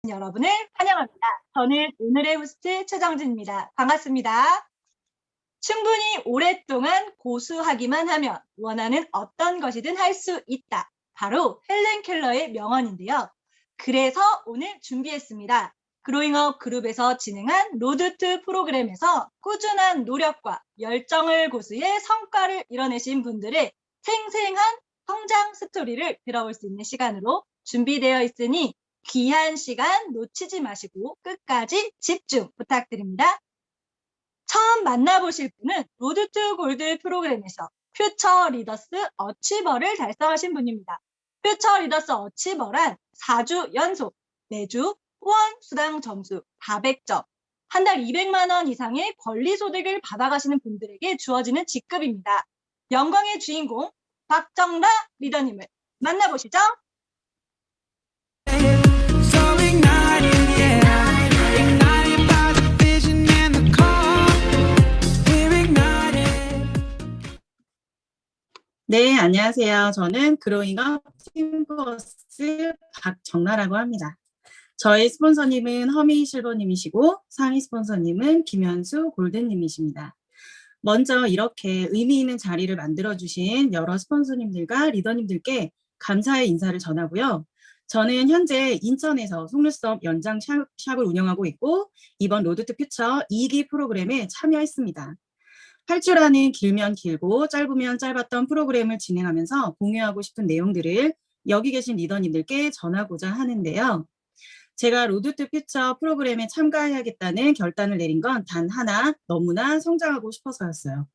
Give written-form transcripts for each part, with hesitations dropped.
여러분을 환영합니다. 저는 오늘의 호스트 최정진입니다. 반갑습니다. 충분히 오랫동안 고수하기만 하면 원하는 어떤 것이든 할 수 있다. 바로 헬렌 켈러의 명언인데요. 그래서 오늘 준비했습니다. 그로잉업 그룹에서 진행한 로드 투 프로그램에서 꾸준한 노력과 열정을 고수해 성과를 이뤄내신 분들의 생생한 성장 스토리를 들어볼 수 있는 시간으로 준비되어 있으니 귀한 시간 놓치지 마시고 끝까지 집중 부탁드립니다. 처음 만나보실 분은 로드 투 골드 프로그램에서 퓨처 리더스 어치버를 달성하신 분입니다. 퓨처 리더스 어치버란 4주 연속 매주 후원 수당 점수 400점, 한 달 200만 원 이상의 권리소득을 받아가시는 분들에게 주어지는 직급입니다. 영광의 주인공 박정라 리더님을 만나보시죠. 네, 안녕하세요. 저는 그로잉업 팀버스 박정라라고 합니다. 저희 스폰서님은 허미 실버님이시고 상위 스폰서님은 김현수 골든님이십니다. 먼저 이렇게 의미 있는 자리를 만들어주신 여러 스폰서님들과 리더님들께 감사의 인사를 전하고요. 저는 현재 인천에서 속눈썹 연장 샵을 운영하고 있고 이번 로드 투 퓨처 2기 프로그램에 참여했습니다. 8주라는 길면 길고 짧으면 짧았던 프로그램을 진행하면서 공유하고 싶은 내용들을 여기 계신 리더님들께 전하고자 하는데요. 제가 로드 투 퓨처 프로그램에 참가해야겠다는 결단을 내린 건 단 하나, 너무나 성장하고 싶어서였어요.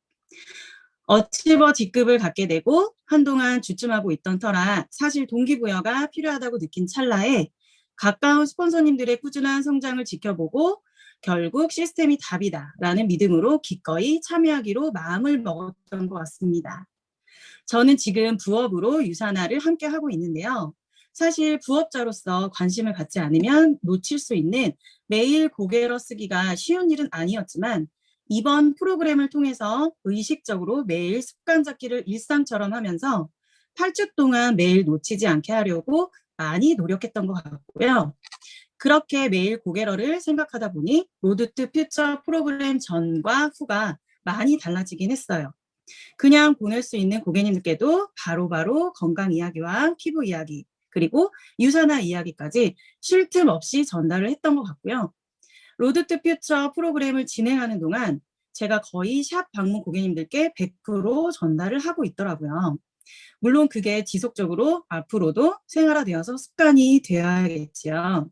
어치버 직급을 갖게 되고 한동안 주춤하고 있던 터라 사실 동기부여가 필요하다고 느낀 찰나에 가까운 스폰서님들의 꾸준한 성장을 지켜보고 결국 시스템이 답이다라는 믿음으로 기꺼이 참여하기로 마음을 먹었던 것 같습니다. 저는 지금 부업으로 유산화를 함께 하고 있는데요. 사실 부업자로서 관심을 갖지 않으면 놓칠 수 있는 매일 고개로 쓰기가 쉬운 일은 아니었지만 이번 프로그램을 통해서 의식적으로 매일 습관 잡기를 일상처럼 하면서 8주 동안 매일 놓치지 않게 하려고 많이 노력했던 것 같고요. 그렇게 매일 고개러를 생각하다 보니 로드 투 퓨처 프로그램 전과 후가 많이 달라지긴 했어요. 그냥 보낼 수 있는 고객님들께도 바로바로 건강 이야기와 피부 이야기 그리고 유산화 이야기까지 쉴 틈 없이 전달을 했던 것 같고요. 로드 투 퓨처 프로그램을 진행하는 동안 제가 거의 샵 방문 고객님들께 100% 전달을 하고 있더라고요. 물론 그게 지속적으로 앞으로도 생활화되어서 습관이 되어야겠지요.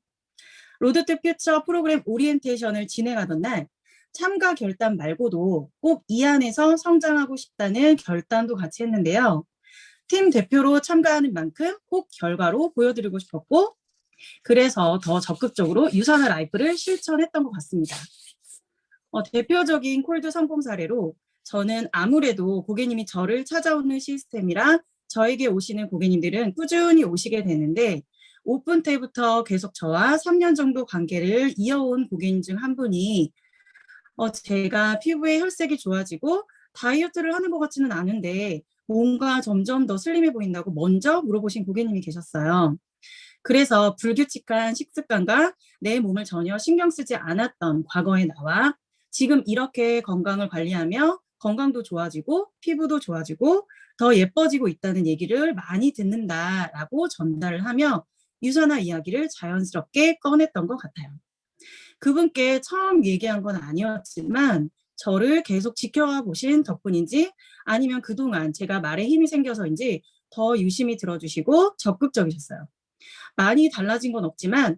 로드 투 퓨처 프로그램 오리엔테이션을 진행하던 날 참가 결단 말고도 꼭 이 안에서 성장하고 싶다는 결단도 같이 했는데요. 팀 대표로 참가하는 만큼 꼭 결과로 보여드리고 싶었고 그래서 더 적극적으로 유산화 라이프를 실천했던 것 같습니다. 대표적인 콜드 성공 사례로 저는 아무래도 고객님이 저를 찾아오는 시스템이라 저에게 오시는 고객님들은 꾸준히 오시게 되는데 오픈 때부터 계속 저와 3년 정도 관계를 이어온 고객님 중 한 분이 제가 피부의 혈색이 좋아지고 다이어트를 하는 것 같지는 않은데 뭔가 점점 더 슬림해 보인다고 먼저 물어보신 고객님이 계셨어요. 그래서 불규칙한 식습관과 내 몸을 전혀 신경 쓰지 않았던 과거의 나와 지금 이렇게 건강을 관리하며 건강도 좋아지고 피부도 좋아지고 더 예뻐지고 있다는 얘기를 많이 듣는다라고 전달을 하며 유산화 이야기를 자연스럽게 꺼냈던 것 같아요. 그분께 처음 얘기한 건 아니었지만 저를 계속 지켜와 보신 덕분인지 아니면 그동안 제가 말에 힘이 생겨서인지 더 유심히 들어주시고 적극적이셨어요. 많이 달라진 건 없지만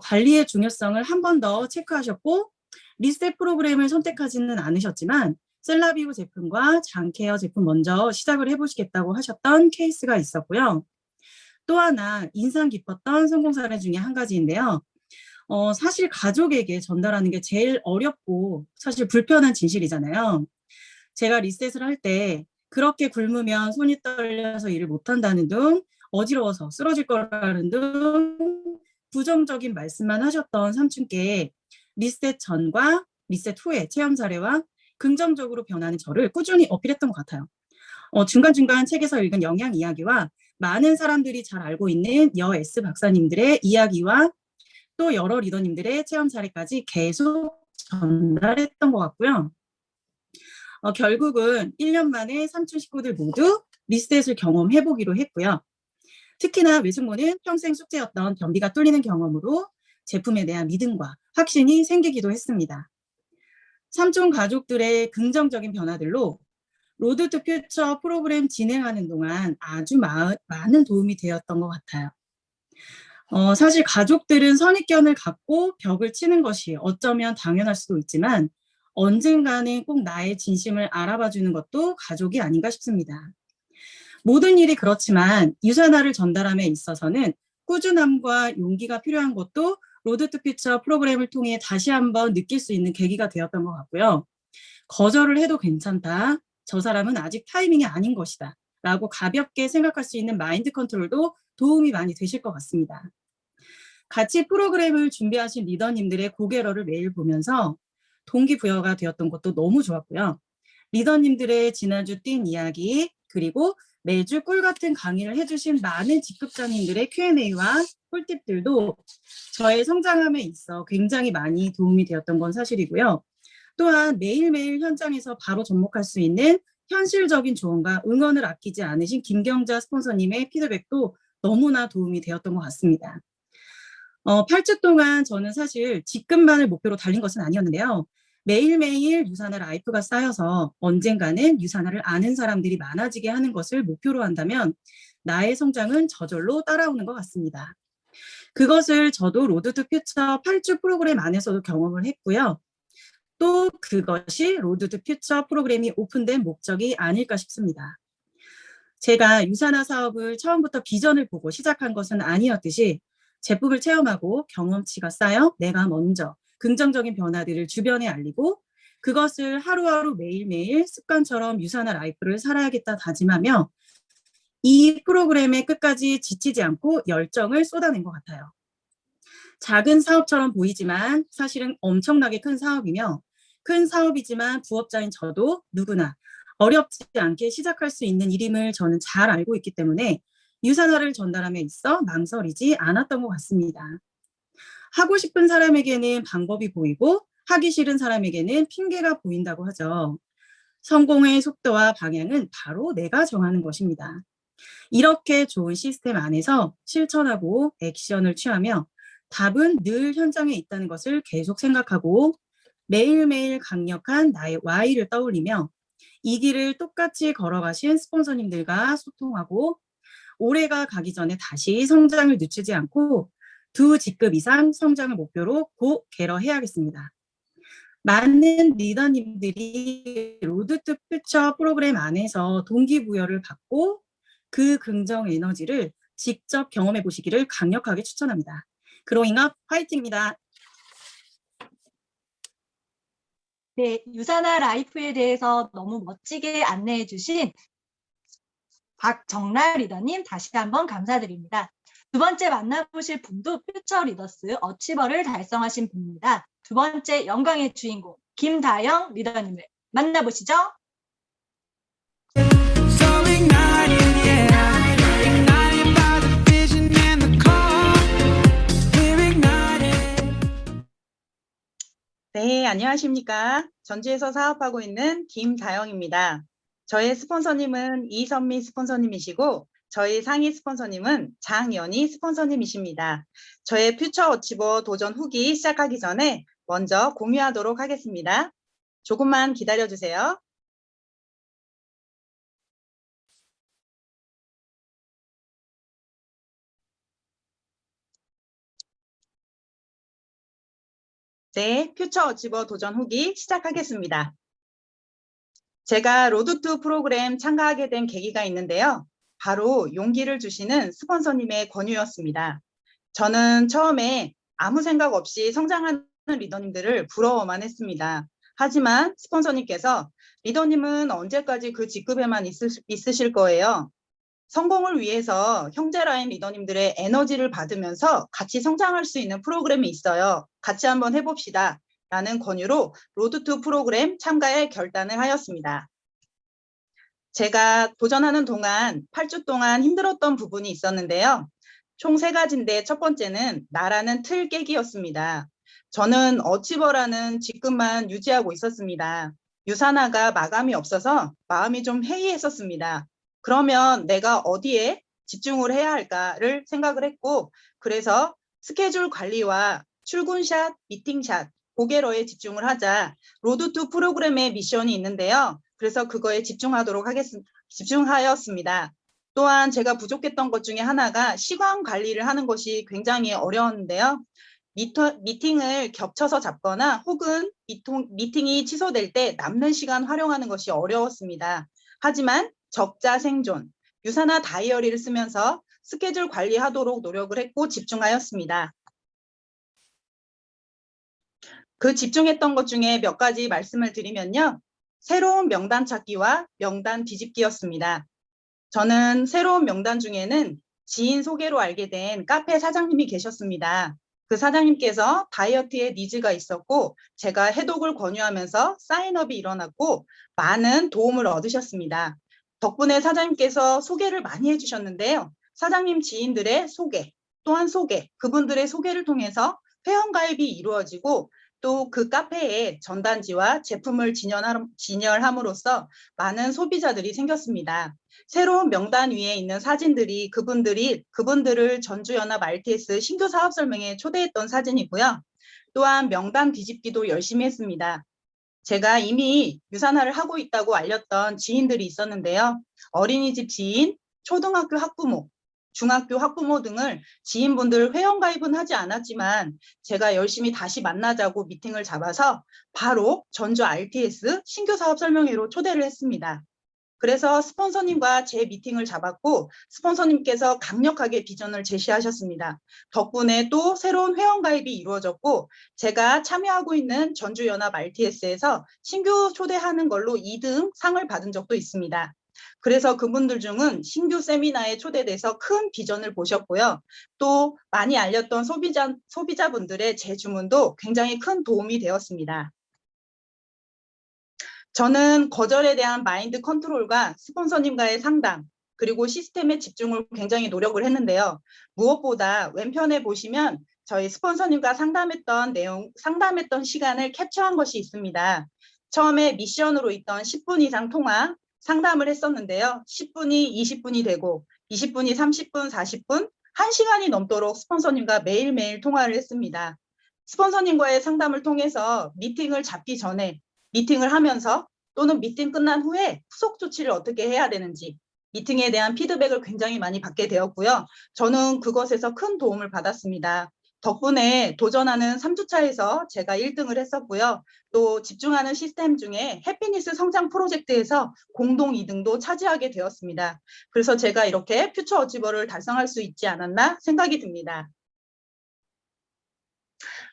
관리의 중요성을 한 번 더 체크하셨고 리셋 프로그램을 선택하지는 않으셨지만 셀라비오 제품과 장케어 제품 먼저 시작을 해보시겠다고 하셨던 케이스가 있었고요. 또 하나 인상 깊었던 성공 사례 중에 한 가지인데요. 사실 가족에게 전달하는 게 제일 어렵고 사실 불편한 진실이잖아요. 제가 리셋을 할 때 그렇게 굶으면 손이 떨려서 일을 못한다는 등 어지러워서 쓰러질 거라는 등 부정적인 말씀만 하셨던 삼촌께 리셋 전과 리셋 후의 체험 사례와 긍정적으로 변하는 저를 꾸준히 어필했던 것 같아요. 중간중간 책에서 읽은 영양 이야기와 많은 사람들이 잘 알고 있는 여 S 박사님들의 이야기와 또 여러 리더님들의 체험 사례까지 계속 전달했던 것 같고요. 결국은 1년 만에 삼촌 식구들 모두 리셋을 경험해보기로 했고요. 특히나 외숙모는 평생 숙제였던 변비가 뚫리는 경험으로 제품에 대한 믿음과 확신이 생기기도 했습니다. 삼촌 가족들의 긍정적인 변화들로 로드 투 퓨처 프로그램 진행하는 동안 아주 많은 도움이 되었던 것 같아요. 사실 가족들은 선입견을 갖고 벽을 치는 것이 어쩌면 당연할 수도 있지만 언젠가는 꼭 나의 진심을 알아봐 주는 것도 가족이 아닌가 싶습니다. 모든 일이 그렇지만 유산화를 전달함에 있어서는 꾸준함과 용기가 필요한 것도 로드 투 퓨처 프로그램을 통해 다시 한번 느낄 수 있는 계기가 되었던 것 같고요. 거절을 해도 괜찮다. 저 사람은 아직 타이밍이 아닌 것이다. 라고 가볍게 생각할 수 있는 마인드 컨트롤도 도움이 많이 되실 것 같습니다. 같이 프로그램을 준비하신 리더님들의 고개러를 매일 보면서 동기부여가 되었던 것도 너무 좋았고요. 리더님들의 지난주 뛴 이야기, 그리고 매주 꿀같은 강의를 해주신 많은 직급자님들의 Q&A와 꿀팁들도 저의 성장함에 있어 굉장히 많이 도움이 되었던 건 사실이고요. 또한 매일매일 현장에서 바로 접목할 수 있는 현실적인 조언과 응원을 아끼지 않으신 김경자 스폰서님의 피드백도 너무나 도움이 되었던 것 같습니다. 8주 동안 저는 사실 직급만을 목표로 달린 것은 아니었는데요. 매일매일 유산화 라이프가 쌓여서 언젠가는 유산화를 아는 사람들이 많아지게 하는 것을 목표로 한다면 나의 성장은 저절로 따라오는 것 같습니다. 그것을 저도 로드 투 퓨처 8주 프로그램 안에서도 경험을 했고요. 또 그것이 로드 투 퓨처 프로그램이 오픈된 목적이 아닐까 싶습니다. 제가 유산화 사업을 처음부터 비전을 보고 시작한 것은 아니었듯이 제품을 체험하고 경험치가 쌓여 내가 먼저 긍정적인 변화들을 주변에 알리고 그것을 하루하루 매일매일 습관처럼 유산화 라이프를 살아야겠다 다짐하며 이 프로그램에 끝까지 지치지 않고 열정을 쏟아낸 것 같아요. 작은 사업처럼 보이지만 사실은 엄청나게 큰 사업이며 큰 사업이지만 부업자인 저도 누구나 어렵지 않게 시작할 수 있는 일임을 저는 잘 알고 있기 때문에 유산화를 전달함에 있어 망설이지 않았던 것 같습니다. 하고 싶은 사람에게는 방법이 보이고 하기 싫은 사람에게는 핑계가 보인다고 하죠. 성공의 속도와 방향은 바로 내가 정하는 것입니다. 이렇게 좋은 시스템 안에서 실천하고 액션을 취하며 답은 늘 현장에 있다는 것을 계속 생각하고 매일매일 강력한 나의 Y를 떠올리며 이 길을 똑같이 걸어가신 스폰서님들과 소통하고 올해가 가기 전에 다시 성장을 늦추지 않고 2직급 이상 성장을 목표로 곧 개러해야겠습니다. 많은 리더님들이 로드 투 퓨처 프로그램 안에서 동기부여를 받고 그 긍정 에너지를 직접 경험해 보시기를 강력하게 추천합니다. 그로잉업 화이팅입니다. 네, 유산화 라이프에 대해서 너무 멋지게 안내해 주신 박정라 리더님 다시 한번 감사드립니다. 두 번째 만나보실 분도 퓨처 리더스 어치버를 달성하신 분입니다. 두 번째 영광의 주인공 김다영 리더님을 만나보시죠. 네, 안녕하십니까. 전주에서 사업하고 있는 김다영입니다. 저의 스폰서님은 이선미 스폰서님이시고 저희 상위 스폰서님은 장연희 스폰서님이십니다. 저의 퓨처 어치버 도전 후기 시작하기 전에 먼저 공유하도록 하겠습니다. 조금만 기다려주세요. 네, 퓨처 어치버 도전 후기 시작하겠습니다. 제가 로드 투 프로그램 참가하게 된 계기가 있는데요. 바로 용기를 주시는 스폰서님의 권유였습니다. 저는 처음에 아무 생각 없이 성장하는 리더님들을 부러워만 했습니다. 하지만 스폰서님께서 리더님은 언제까지 그 직급에만 있으실 거예요. 성공을 위해서 형제라인 리더님들의 에너지를 받으면서 같이 성장할 수 있는 프로그램이 있어요. 같이 한번 해봅시다. 라는 권유로 로드 투 프로그램 참가에 결단을 하였습니다. 제가 도전하는 동안 8주 동안 힘들었던 부분이 있었는데요. 총 3가지인데 첫 번째는 나라는 틀 깨기였습니다. 저는 어치버라는 직급만 유지하고 있었습니다. 유산화가 마감이 없어서 마음이 좀 해이했었습니다. 그러면 내가 어디에 집중을 해야 할까를 생각을 했고, 그래서 스케줄 관리와 출근샷, 미팅샷, 고개러에 집중을 하자 로드 투 프로그램의 미션이 있는데요. 그래서 그거에 집중하였습니다. 또한 제가 부족했던 것 중에 하나가 시간 관리를 하는 것이 굉장히 어려웠는데요. 미팅을 겹쳐서 잡거나 혹은 미팅이 취소될 때 남는 시간 활용하는 것이 어려웠습니다. 하지만 적자 생존, 유산화 다이어리를 쓰면서 스케줄 관리하도록 노력을 했고 집중하였습니다. 그 집중했던 것 중에 몇 가지 말씀을 드리면요. 새로운 명단 찾기와 명단 뒤집기였습니다. 저는 새로운 명단 중에는 지인 소개로 알게 된 카페 사장님이 계셨습니다. 그 사장님께서 다이어트에 니즈가 있었고 제가 해독을 권유하면서 사인업이 일어났고 많은 도움을 얻으셨습니다. 덕분에 사장님께서 소개를 많이 해주셨는데요. 사장님 지인들의 소개, 또한 그분들의 소개를 통해서 회원가입이 이루어지고 또 그 카페에 전단지와 제품을 진열함으로써 많은 소비자들이 생겼습니다. 새로운 명단 위에 있는 사진들이 그분들을 전주연합 RTS 신규 사업 설명에 초대했던 사진이고요. 또한 명단 뒤집기도 열심히 했습니다. 제가 이미 유산화를 하고 있다고 알렸던 지인들이 있었는데요. 어린이집 지인, 초등학교 학부모, 중학교 학부모 등을 지인분들 회원가입은 하지 않았지만 제가 열심히 다시 만나자고 미팅을 잡아서 바로 전주 RTS 신규 사업 설명회로 초대를 했습니다. 그래서 스폰서님과 제 미팅을 잡았고 스폰서님께서 강력하게 비전을 제시하셨습니다. 덕분에 또 새로운 회원가입이 이루어졌고 제가 참여하고 있는 전주연합 RTS에서 신규 초대하는 걸로 2등 상을 받은 적도 있습니다. 그래서 그분들 중은 신규 세미나에 초대돼서 큰 비전을 보셨고요. 또 많이 알렸던 소비자분들의 제 주문도 굉장히 큰 도움이 되었습니다. 저는 거절에 대한 마인드 컨트롤과 스폰서님과의 상담, 그리고 시스템의 집중을 굉장히 노력을 했는데요. 무엇보다 왼편에 보시면 저희 스폰서님과 상담했던 시간을 캡처한 것이 있습니다. 처음에 미션으로 있던 10분 이상 통화, 상담을 했었는데요. 10분이 20분이 되고 20분이 30분, 40분, 1시간이 넘도록 스폰서님과 매일매일 통화를 했습니다. 스폰서님과의 상담을 통해서 미팅을 잡기 전에 미팅을 하면서 또는 미팅 끝난 후에 후속 조치를 어떻게 해야 되는지 미팅에 대한 피드백을 굉장히 많이 받게 되었고요. 저는 그것에서 큰 도움을 받았습니다. 덕분에 도전하는 3주차에서 제가 1등을 했었고요. 또 집중하는 시스템 중에 해피니스 성장 프로젝트에서 공동 2등도 차지하게 되었습니다. 그래서 제가 이렇게 퓨처 어치버를 달성할 수 있지 않았나 생각이 듭니다.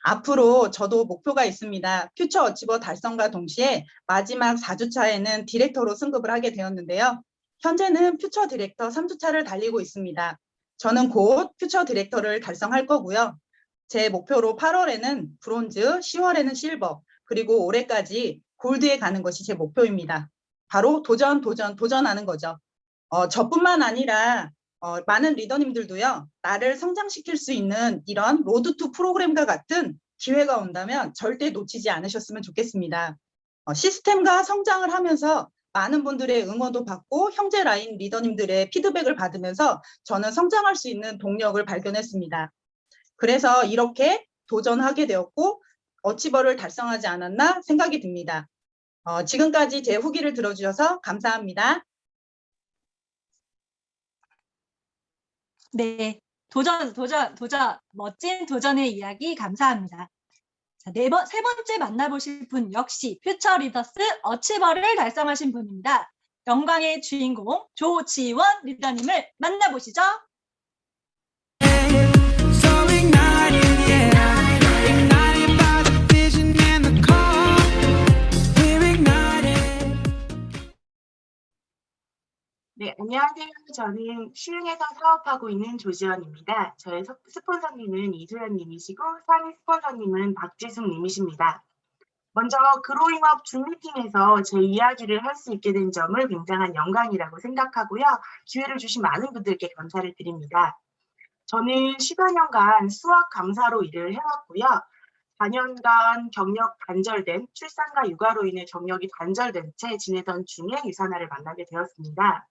앞으로 저도 목표가 있습니다. 퓨처 어치버 달성과 동시에 마지막 4주차에는 디렉터로 승급을 하게 되었는데요. 현재는 퓨처 디렉터 3주차를 달리고 있습니다. 저는 곧 퓨처 디렉터를 달성할 거고요. 제 목표로 8월에는 브론즈, 10월에는 실버, 그리고 올해까지 골드에 가는 것이 제 목표입니다. 바로 도전하는 거죠. 저뿐만 아니라 많은 리더님들도요, 나를 성장시킬 수 있는 이런 로드 투 프로그램과 같은 기회가 온다면 절대 놓치지 않으셨으면 좋겠습니다. 시스템과 성장을 하면서 많은 분들의 응원도 받고 형제 라인 리더님들의 피드백을 받으면서 저는 성장할 수 있는 동력을 발견했습니다. 그래서 이렇게 도전하게 되었고 어치버를 달성하지 않았나 생각이 듭니다. 지금까지 제 후기를 들어주셔서 감사합니다. 네, 멋진 도전의 이야기 감사합니다. 자, 세 번째 만나보실 분 역시 퓨처 리더스 어치버를 달성하신 분입니다. 영광의 주인공 조지원 리더님을 만나보시죠. 네, 안녕하세요. 저는 시흥에서 사업하고 있는 조지원입니다. 저의 스폰서님은 이소연님이시고 상위 스폰서님은 박지숙님이십니다. 먼저 그로잉업 줌 미팅에서 제 이야기를 할 수 있게 된 점을 굉장한 영광이라고 생각하고요. 기회를 주신 많은 분들께 감사를 드립니다. 저는 10여 년간 수학 강사로 일을 해왔고요. 4년간 경력 단절된 출산과 육아로 인해 경력이 단절된 채 지내던 중에 유산아를 만나게 되었습니다.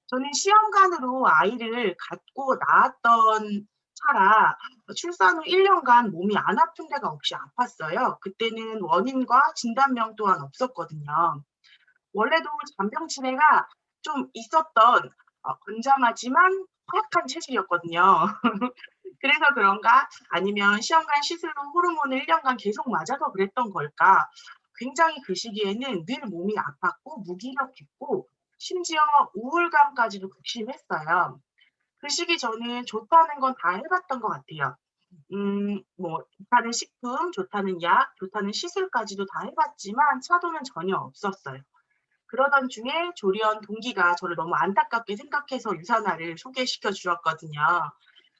저는 시험관으로 아이를 갖고 낳았던 차라 출산 후 1년간 몸이 안 아픈 데가 없이 아팠어요. 그때는 원인과 진단명 또한 없었거든요. 원래도 잔병 치레가 좀 있었던 건장하지만 허약한 체질이었거든요. 그래서 그런가 아니면 시험관 시술로 호르몬을 1년간 계속 맞아서 그랬던 걸까 굉장히 그 시기에는 늘 몸이 아팠고 무기력했고 심지어 우울감까지도 극심했어요. 그 시기 저는 좋다는 건 다 해봤던 것 같아요. 좋다는 식품, 좋다는 약, 좋다는 시술까지도 다 해봤지만 차도는 전혀 없었어요. 그러던 중에 조리원 동기가 저를 너무 안타깝게 생각해서 유산아를 소개시켜 주었거든요.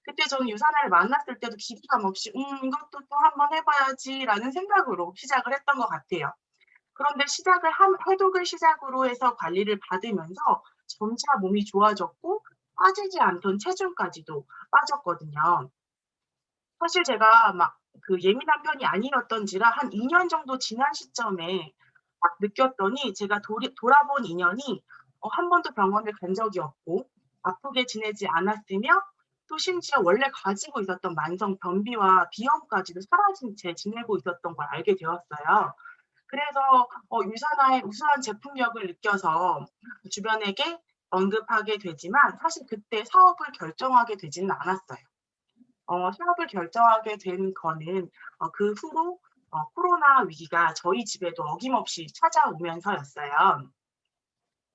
그때 저는 유산아를 만났을 때도 기대감 없이 이것도 또 한번 해봐야지라는 생각으로 시작을 했던 것 같아요. 그런데 해독을 시작으로 해서 관리를 받으면서 점차 몸이 좋아졌고 빠지지 않던 체중까지도 빠졌거든요. 사실 제가 막 그 예민한 편이 아니었던지라 한 2년 정도 지난 시점에 딱 느꼈더니 제가 돌아본 인연이 한 번도 병원을 간 적이 없고 아프게 지내지 않았으며 또 심지어 원래 가지고 있었던 만성 변비와 비염까지도 사라진 채 지내고 있었던 걸 알게 되었어요. 그래서 유산아의 우수한 제품력을 느껴서 주변에게 언급하게 되지만 사실 그때 사업을 결정하게 되지는 않았어요. 사업을 결정하게 된 거는 그 후로 코로나 위기가 저희 집에도 어김없이 찾아오면서였어요.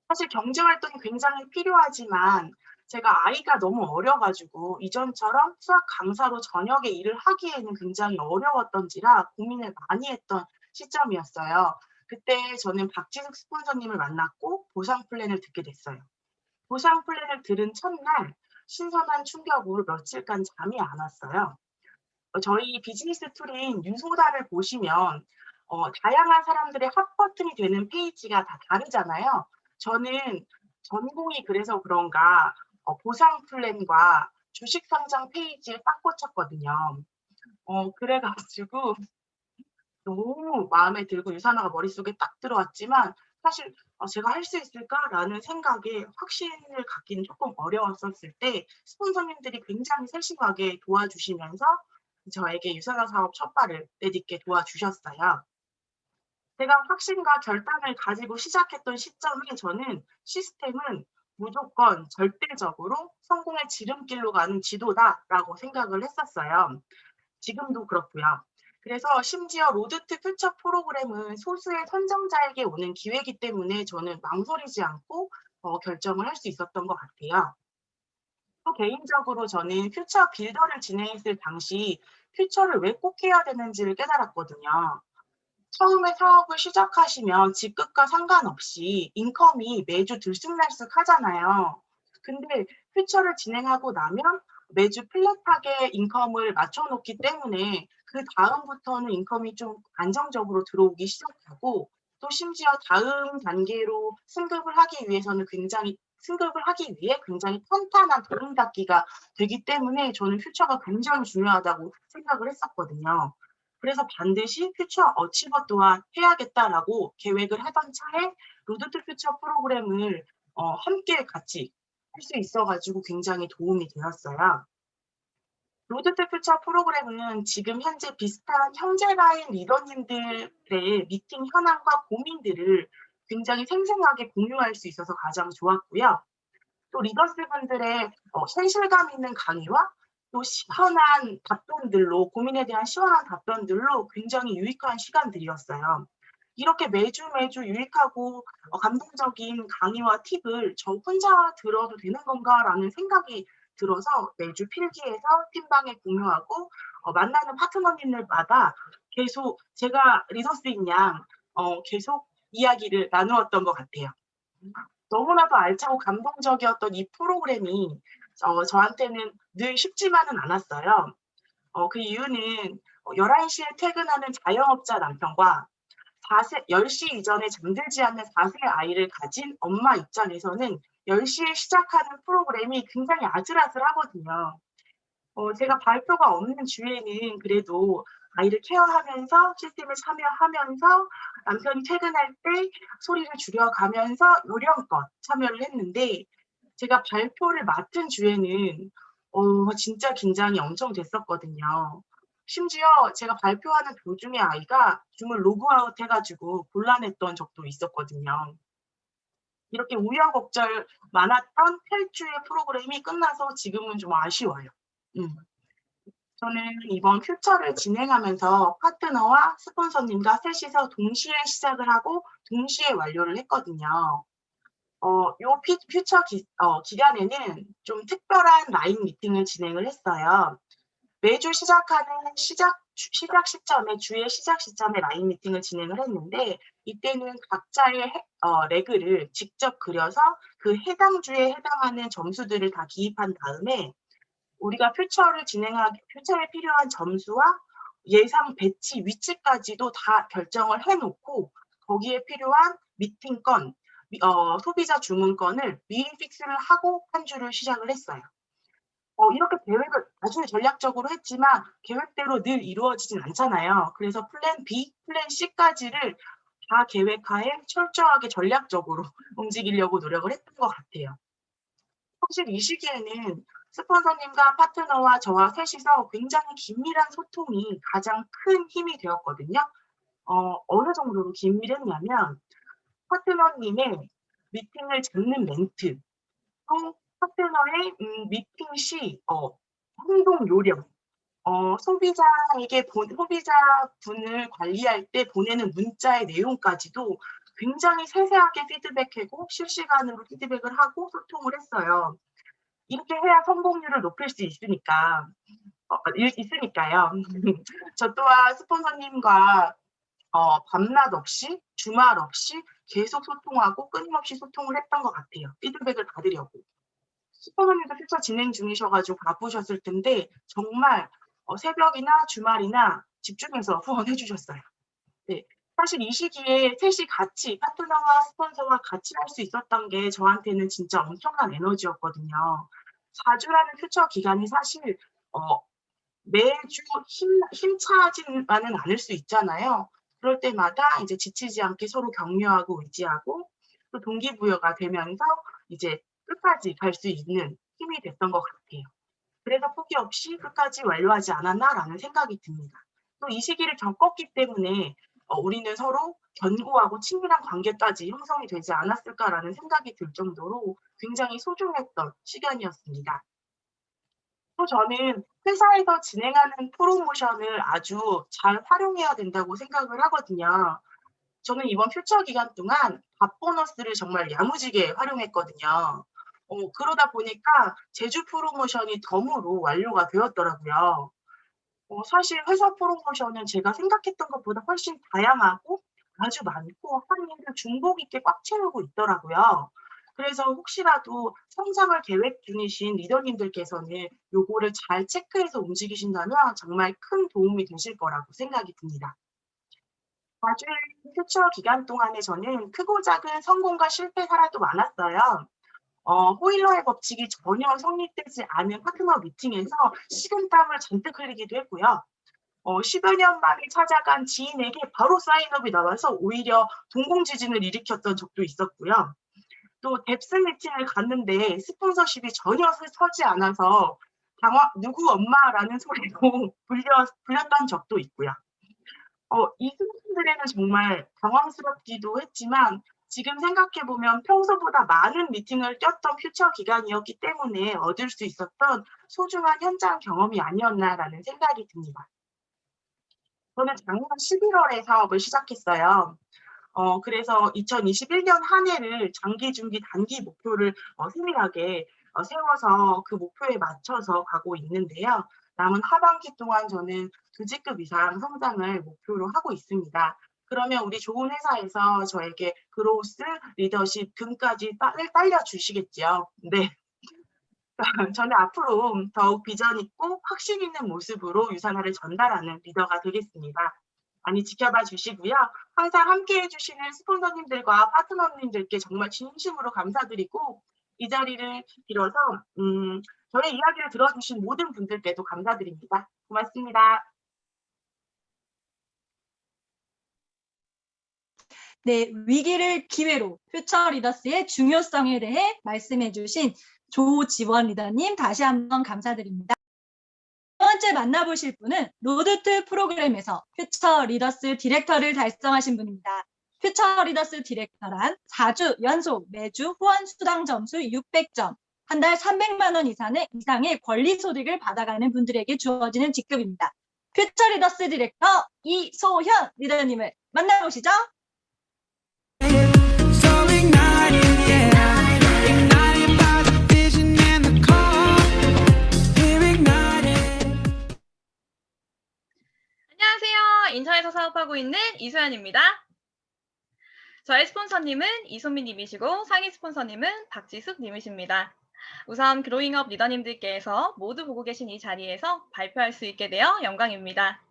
사실 경제활동이 굉장히 필요하지만 제가 아이가 너무 어려가지고 이전처럼 수학 강사로 저녁에 일을 하기에는 굉장히 어려웠던지라 고민을 많이 했던 시점이었어요. 그때 저는 박지숙 스폰서님을 만났고 보상 플랜을 듣게 됐어요. 보상 플랜을 들은 첫날 신선한 충격으로 며칠간 잠이 안 왔어요. 저희 비즈니스 툴인 유소다를 보시면 다양한 사람들의 핫 버튼이 되는 페이지가 다 다르잖아요. 저는 전공이 그래서 그런가 보상 플랜과 주식 상장 페이지에 딱 꽂혔거든요. 그래가지고 너무 마음에 들고 유산아가 머릿속에 딱 들어왔지만 사실 제가 할 수 있을까라는 생각에 확신을 갖기는 조금 어려웠었을 때 스폰서님들이 굉장히 세심하게 도와주시면서 저에게 유산아 사업 첫 발을 내딛게 도와주셨어요. 제가 확신과 결단을 가지고 시작했던 시점에 저는 시스템은 무조건 절대적으로 성공의 지름길로 가는 지도다라고 생각을 했었어요. 지금도 그렇고요. 그래서 심지어 로드 투 퓨처 프로그램은 소수의 선정자에게 오는 기회이기 때문에 저는 망설이지 않고 결정을 할 수 있었던 것 같아요. 또 개인적으로 저는 퓨처 빌더를 진행했을 당시 퓨처를 왜 꼭 해야 되는지를 깨달았거든요. 처음에 사업을 시작하시면 직급과 상관없이 인컴이 매주 들쑥날쑥 하잖아요. 근데 퓨처를 진행하고 나면 매주 플랫하게 인컴을 맞춰놓기 때문에 그 다음부터는 인컴이 좀 안정적으로 들어오기 시작하고 또 심지어 다음 단계로 승급을 하기 위해 굉장히 탄탄한 도움닫기가 되기 때문에 저는 퓨처가 굉장히 중요하다고 생각을 했었거든요. 그래서 반드시 퓨처 어치버 또한 해야겠다라고 계획을 하던 차에 로드 투 퓨처 프로그램을 함께 같이 할 수 있어가지고 굉장히 도움이 되었어요. 로드 투 퓨처 프로그램은 지금 현재 비슷한 형제라인 리더님들의 미팅 현황과 고민들을 굉장히 생생하게 공유할 수 있어서 가장 좋았고요. 또 리더스분들의 현실감 있는 강의와 또 시원한 답변들로 고민에 대한 시원한 답변들로 굉장히 유익한 시간들이었어요. 이렇게 매주 유익하고 감동적인 강의와 팁을 저 혼자 들어도 되는 건가라는 생각이 들어서 매주 필기해서 팀방에 공유하고 만나는 파트너님들마다 계속 제가 리더스인 양 계속 이야기를 나누었던 것 같아요. 너무나도 알차고 감동적이었던 이 프로그램이 저한테는 늘 쉽지만은 않았어요. 그 이유는 11시에 퇴근하는 자영업자 남편과 10시 이전에 잠들지 않는 4세 아이를 가진 엄마 입장에서는 10시에 시작하는 프로그램이 굉장히 아슬아슬하거든요. 제가 발표가 없는 주에는 그래도 아이를 케어하면서 시스템에 참여하면서 남편이 퇴근할 때 소리를 줄여가면서 요령껏 참여를 했는데 제가 발표를 맡은 주에는 진짜 긴장이 엄청 됐었거든요. 심지어 제가 발표하는 도중에 아이가 줌을 로그아웃 해가지고 곤란했던 적도 있었거든요. 이렇게 우여곡절 많았던 8주의 프로그램이 끝나서 지금은 좀 아쉬워요. 저는 이번 퓨처를 진행하면서 파트너와 스폰서님과 셋이서 동시에 시작을 하고 동시에 완료를 했거든요. 요 퓨처 기간에는 좀 특별한 라인 미팅을 진행을 했어요. 매주 시작하는 시작 시점에 주의 시작 시점에 라인 미팅을 진행을 했는데 이때는 각자의 레그를 직접 그려서 그 해당 주에 해당하는 점수들을 다 기입한 다음에 우리가 퓨처에 필요한 점수와 예상 배치 위치까지도 다 결정을 해놓고 거기에 필요한 미팅건, 소비자 주문건을 미리 픽스를 하고 한 주를 시작을 했어요. 이렇게 계획을 아주 전략적으로 했지만 계획대로 늘 이루어지진 않잖아요. 그래서 플랜 B, 플랜 C까지를 다 계획하에 철저하게 전략적으로 움직이려고 노력을 했던 것 같아요. 사실 이 시기에는 스폰서님과 파트너와 저와 셋이서 굉장히 긴밀한 소통이 가장 큰 힘이 되었거든요. 어느 정도로 긴밀했냐면 파트너님의 미팅을 잡는 멘트, 또 파트너의 미팅 시 행동 요령, 소비자분을 관리할 때 보내는 문자의 내용까지도 굉장히 세세하게 피드백하고 실시간으로 피드백을 하고 소통을 했어요. 이렇게 해야 성공률을 높일 수 있으니까요. 저 또한 스폰서님과 밤낮 없이 주말 없이 계속 소통하고 끊임없이 소통을 했던 것 같아요. 피드백을 받으려고. 스폰서님도 퓨처 진행 중이셔가지고 바쁘셨을 텐데 정말 새벽이나 주말이나 집중해서 후원해 주셨어요. 네. 사실 이 시기에 셋이 같이 파트너와 스폰서와 같이 할 수 있었던 게 저한테는 진짜 엄청난 에너지였거든요. 4주라는 퓨처 기간이 사실 매주 힘차지만은 않을 수 있잖아요. 그럴 때마다 이제 지치지 않게 서로 격려하고 의지하고 또 동기부여가 되면서 이제 끝까지 갈 수 있는 힘이 됐던 것 같아요. 그래서 포기 없이 끝까지 완료하지 않았나라는 생각이 듭니다. 또 이 시기를 겪었기 때문에 우리는 서로 견고하고 친밀한 관계까지 형성이 되지 않았을까라는 생각이 들 정도로 굉장히 소중했던 시간이었습니다. 또 저는 회사에서 진행하는 프로모션을 아주 잘 활용해야 된다고 생각을 하거든요. 저는 이번 퓨처 기간 동안 밥 보너스를 정말 야무지게 활용했거든요. 그러다 보니까 제주 프로모션이 덤으로 완료가 되었더라고요. 사실 회사 프로모션은 제가 생각했던 것보다 훨씬 다양하고 아주 많고 한 일을 중복 있게 꽉 채우고 있더라고요. 그래서 혹시라도 성장을 계획 중이신 리더님들께서는 요거를 잘 체크해서 움직이신다면 정말 큰 도움이 되실 거라고 생각이 듭니다. 4주의 퓨처 기간 동안에 저는 크고 작은 성공과 실패 사례도 많았어요. 호일러의 법칙이 전혀 성립되지 않은 파트너 미팅에서 식은땀을 잔뜩 흘리기도 했고요. 10여 년 만에 찾아간 지인에게 바로 사인업이 나와서 오히려 동공지진을 일으켰던 적도 있었고요. 또 뎁스 미팅을 갔는데 스폰서십이 전혀 서지 않아서 누구 엄마라는 소리로 불렸던 적도 있고요. 이 순간들에는 정말 당황스럽기도 했지만 지금 생각해보면 평소보다 많은 미팅을 뛰었던 퓨처 기간이었기 때문에 얻을 수 있었던 소중한 현장 경험이 아니었나라는 생각이 듭니다. 저는 작년 11월에 사업을 시작했어요. 그래서 2021년 한 해를 장기, 중기, 단기 목표를 세밀하게 세워서 그 목표에 맞춰서 가고 있는데요. 남은 하반기 동안 저는 2직급 이상 성장을 목표로 하고 있습니다. 그러면 우리 좋은 회사에서 저에게 그로우스, 리더십 등까지 딸려주시겠죠. 네. 저는 앞으로 더욱 비전 있고 확신 있는 모습으로 유산화를 전달하는 리더가 되겠습니다. 많이 지켜봐 주시고요. 항상 함께해 주시는 스폰서님들과 파트너님들께 정말 진심으로 감사드리고 이 자리를 빌어서 저의 이야기를 들어주신 모든 분들께도 감사드립니다. 고맙습니다. 네, 위기를 기회로 퓨처 리더스의 중요성에 대해 말씀해 주신 조지원 리더님 다시 한번 감사드립니다. 두 번째 만나보실 분은 로드2 프로그램에서 퓨처 리더스 디렉터를 달성하신 분입니다. 퓨처 리더스 디렉터란 4주 연속 매주 후원 수당 점수 600점, 한 달 300만 원 이상의 권리 소득을 받아가는 분들에게 주어지는 직급입니다. 퓨처 리더스 디렉터 이소현 리더님을 만나보시죠. So ignited, yeah. Ignited by the vision and the call. We're ignited. 안녕하세요. 인천에서 사업하고 있는 이소연입니다. 저의 스폰서님은 이소민님이시고 상위 스폰서님은 박지숙님이십니다. 우선 그로잉업 리더님들께서 모두 보고 계신 이 자리에서 발표할 수 있게 되어 영광입니다.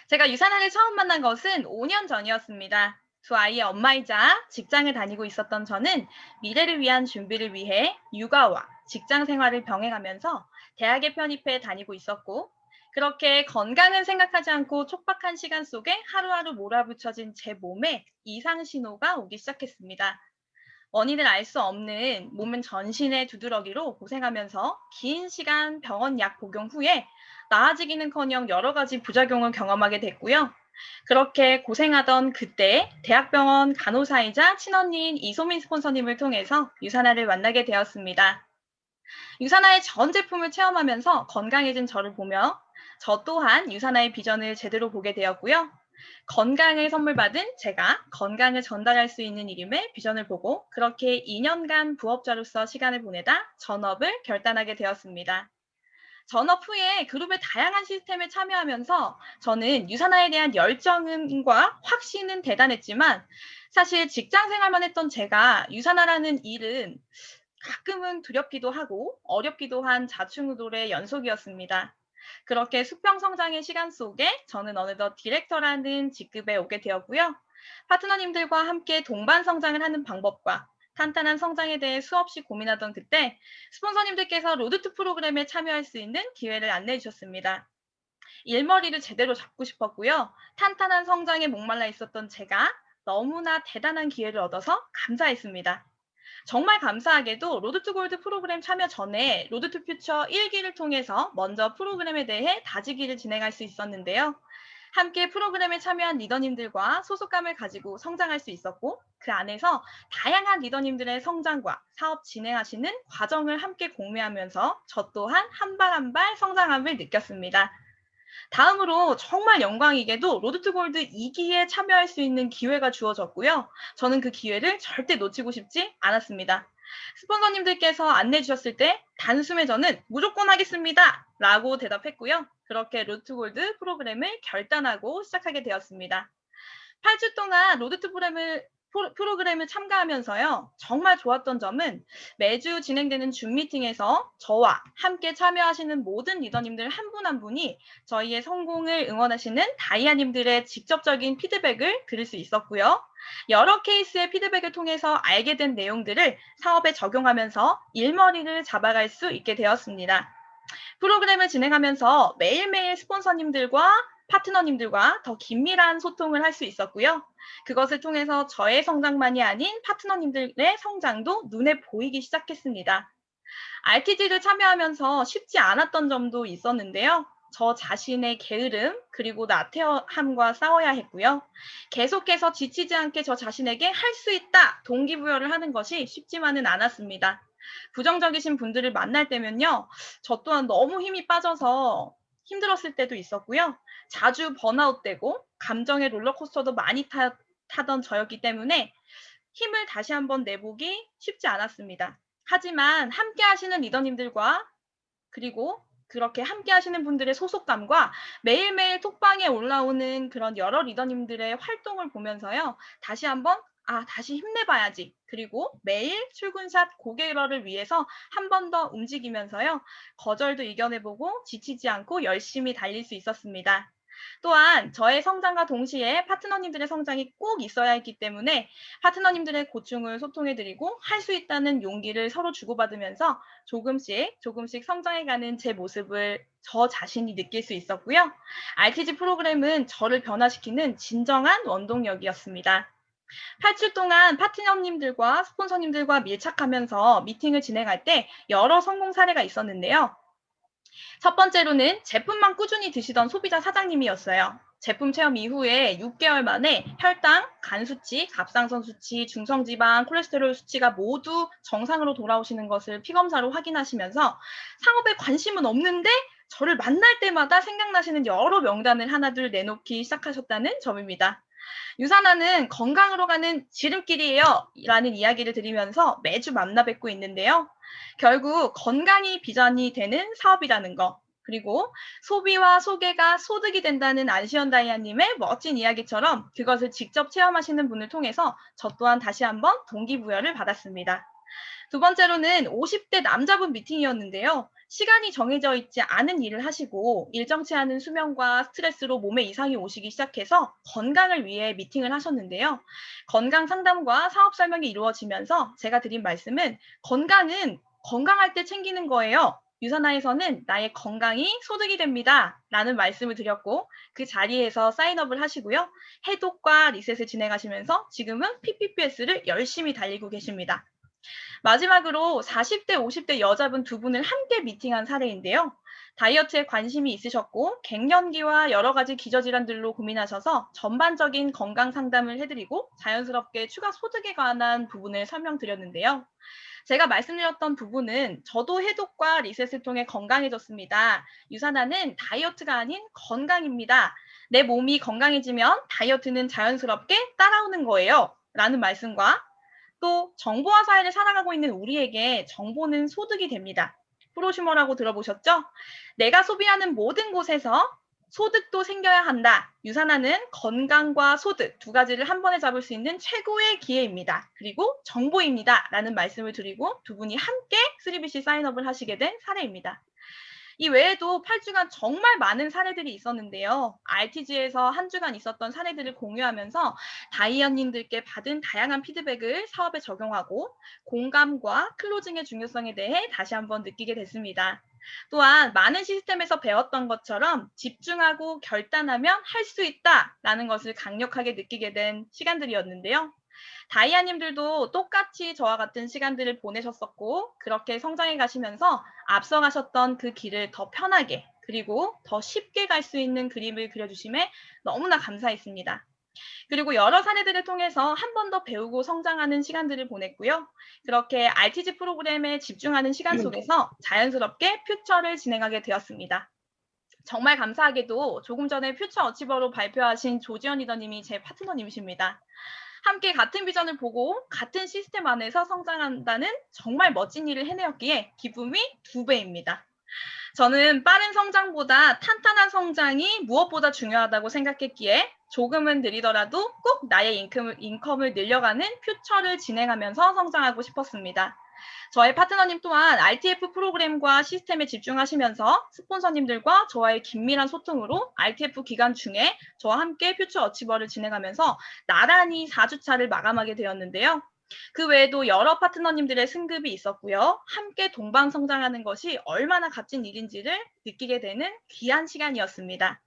제가 유산하를 처음 만난 것은 5년 전이었습니다. 두 아이의 엄마이자 직장을 다니고 있었던 저는 미래를 위한 준비를 위해 육아와 직장 생활을 병행하면서 대학에 편입해 다니고 있었고, 그렇게 건강은 생각하지 않고 촉박한 시간 속에 하루하루 몰아붙여진 제 몸에 이상 신호가 오기 시작했습니다. 원인을 알 수 없는 몸은 전신의 두드러기로 고생하면서 긴 시간 병원 약 복용 후에 나아지기는커녕 여러 가지 부작용을 경험하게 됐고요. 그렇게 고생하던 그때 대학병원 간호사이자 친언니인 이소민 스폰서님을 통해서 유산하를 만나게 되었습니다. 유산하의 전 제품을 체험하면서 건강해진 저를 보며 저 또한 유산하의 비전을 제대로 보게 되었고요. 건강을 선물 받은 제가 건강을 전달할 수 있는 일임의 비전을 보고 그렇게 2년간 부업자로서 시간을 보내다 전업을 결단하게 되었습니다. 전업 후에 그룹의 다양한 시스템에 참여하면서 저는 유산화에 대한 열정과 확신은 대단했지만 사실 직장 생활만 했던 제가 유산화라는 일은 가끔은 두렵기도 하고 어렵기도 한 좌충우돌의 연속이었습니다. 그렇게 수평 성장의 시간 속에 저는 어느덧 디렉터라는 직급에 오게 되었고요. 파트너님들과 함께 동반 성장을 하는 방법과 탄탄한 성장에 대해 수없이 고민하던 그때 스폰서님들께서 로드2 프로그램에 참여할 수 있는 기회를 안내해 주셨습니다. 일머리를 제대로 잡고 싶었고요. 탄탄한 성장에 목말라 있었던 제가 너무나 대단한 기회를 얻어서 감사했습니다. 정말 감사하게도 로드2 골드 프로그램 참여 전에 로드2 퓨처 1기를 통해서 먼저 프로그램에 대해 다지기를 진행할 수 있었는데요. 함께 프로그램에 참여한 리더님들과 소속감을 가지고 성장할 수 있었고 그 안에서 다양한 리더님들의 성장과 사업 진행하시는 과정을 함께 공유하면서 저 또한 한 발 한 발 성장함을 느꼈습니다. 다음으로 정말 영광이게도 로드2 골드 2기에 참여할 수 있는 기회가 주어졌고요. 저는 그 기회를 절대 놓치고 싶지 않았습니다. 스폰서님들께서 안내해 주셨을 때 단숨에 저는 무조건 하겠습니다 라고 대답했고요. 그렇게 로드2 골드 프로그램을 결단하고 시작하게 되었습니다. 8주 동안 로드2 프로그램을 참가하면서요. 정말 좋았던 점은 매주 진행되는 줌 미팅에서 저와 함께 참여하시는 모든 리더님들 한 분 한 분이 저희의 성공을 응원하시는 다이아님들의 직접적인 피드백을 들을 수 있었고요. 여러 케이스의 피드백을 통해서 알게 된 내용들을 사업에 적용하면서 일머리를 잡아갈 수 있게 되었습니다. 프로그램을 진행하면서 매일매일 스폰서님들과 파트너님들과 더 긴밀한 소통을 할 수 있었고요. 그것을 통해서 저의 성장만이 아닌 파트너님들의 성장도 눈에 보이기 시작했습니다. RTG를 참여하면서 쉽지 않았던 점도 있었는데요. 저 자신의 게으름 그리고 나태함과 싸워야 했고요. 계속해서 지치지 않게 저 자신에게 할 수 있다 동기부여를 하는 것이 쉽지만은 않았습니다. 부정적이신 분들을 만날 때면요. 저 또한 너무 힘이 빠져서 힘들었을 때도 있었고요. 자주 번아웃되고 감정의 롤러코스터도 많이 타던 저였기 때문에 힘을 다시 한번 내보기 쉽지 않았습니다. 하지만 함께 하시는 리더님들과 그리고 그렇게 함께 하시는 분들의 소속감과 매일매일 톡방에 올라오는 그런 여러 리더님들의 활동을 보면서요. 다시 한번 다시 힘내봐야지. 그리고 매일 출근샷 고개러를 위해서 한 번 더 움직이면서요. 거절도 이겨내보고 지치지 않고 열심히 달릴 수 있었습니다. 또한 저의 성장과 동시에 파트너님들의 성장이 꼭 있어야 했기 때문에 파트너님들의 고충을 소통해드리고 할 수 있다는 용기를 서로 주고받으면서 조금씩 성장해가는 제 모습을 저 자신이 느낄 수 있었고요. RTG 프로그램은 저를 변화시키는 진정한 원동력이었습니다. 8주 동안 파트너님들과 스폰서님들과 밀착하면서 미팅을 진행할 때 여러 성공 사례가 있었는데요. 첫 번째로는 제품만 꾸준히 드시던 소비자 사장님이었어요. 제품 체험 이후에 6개월 만에 혈당, 간 수치, 갑상선 수치, 중성지방, 콜레스테롤 수치가 모두 정상으로 돌아오시는 것을 피검사로 확인하시면서 상업에 관심은 없는데 저를 만날 때마다 생각나시는 여러 명단을 하나둘 내놓기 시작하셨다는 점입니다. 유산화는 건강으로 가는 지름길이에요 라는 이야기를 드리면서 매주 만나 뵙고 있는데요. 결국 건강이 비전이 되는 사업이라는 거, 그리고 소비와 소개가 소득이 된다는 안시현 다이아님의 멋진 이야기처럼 그것을 직접 체험하시는 분을 통해서 저 또한 다시 한번 동기부여를 받았습니다. 두 번째로는 50대 남자분 미팅이었는데요. 시간이 정해져 있지 않은 일을 하시고 일정치 않은 수면과 스트레스로 몸에 이상이 오시기 시작해서 건강을 위해 미팅을 하셨는데요. 건강 상담과 사업 설명이 이루어지면서 제가 드린 말씀은 건강은 건강할 때 챙기는 거예요. 유산화에서는 나의 건강이 소득이 됩니다. 라는 말씀을 드렸고 그 자리에서 사인업을 하시고요. 해독과 리셋을 진행하시면서 지금은 PPPS를 열심히 달리고 계십니다. 마지막으로 40대, 50대 여자분 두 분을 함께 미팅한 사례인데요. 다이어트에 관심이 있으셨고 갱년기와 여러 가지 기저질환들로 고민하셔서 전반적인 건강 상담을 해드리고 자연스럽게 추가 소득에 관한 부분을 설명드렸는데요. 제가 말씀드렸던 부분은 저도 해독과 리셋을 통해 건강해졌습니다. 유산화는 다이어트가 아닌 건강입니다. 내 몸이 건강해지면 다이어트는 자연스럽게 따라오는 거예요. 라는 말씀과 또 정보화 사회를 살아가고 있는 우리에게 정보는 소득이 됩니다. 프로슈머라고 들어보셨죠? 내가 소비하는 모든 곳에서 소득도 생겨야 한다. 유산화는 건강과 소득 두 가지를 한 번에 잡을 수 있는 최고의 기회입니다. 그리고 정보입니다. 라는 말씀을 드리고 두 분이 함께 3BC 사인업을 하시게 된 사례입니다. 이 외에도 8주간 정말 많은 사례들이 있었는데요. RTG에서 한 주간 있었던 사례들을 공유하면서 다이언님들께 받은 다양한 피드백을 사업에 적용하고 공감과 클로징의 중요성에 대해 다시 한번 느끼게 됐습니다. 또한 많은 시스템에서 배웠던 것처럼 집중하고 결단하면 할 수 있다라는 것을 강력하게 느끼게 된 시간들이었는데요. 다이아님들도 똑같이 저와 같은 시간들을 보내셨었고 그렇게 성장해 가시면서 앞서가셨던 그 길을 더 편하게 그리고 더 쉽게 갈 수 있는 그림을 그려주심에 너무나 감사했습니다. 그리고 여러 사례들을 통해서 한 번 더 배우고 성장하는 시간들을 보냈고요. 그렇게 RTG 프로그램에 집중하는 시간 속에서 자연스럽게 퓨처를 진행하게 되었습니다. 정말 감사하게도 조금 전에 퓨처 어치버로 발표하신 조지현 리더님이 제 파트너님이십니다. 함께 같은 비전을 보고 같은 시스템 안에서 성장한다는 정말 멋진 일을 해내었기에 기쁨이 2배입니다. 저는 빠른 성장보다 탄탄한 성장이 무엇보다 중요하다고 생각했기에 조금은 느리더라도 꼭 나의 인컴을 늘려가는 퓨처를 진행하면서 성장하고 싶었습니다. 저의 파트너님 또한 RTF 프로그램과 시스템에 집중하시면서 스폰서님들과 저와의 긴밀한 소통으로 RTF 기간 중에 저와 함께 퓨처 어치버를 진행하면서 나란히 4주차를 마감하게 되었는데요. 그 외에도 여러 파트너님들의 승급이 있었고요. 함께 동방성장하는 것이 얼마나 값진 일인지를 느끼게 되는 귀한 시간이었습니다.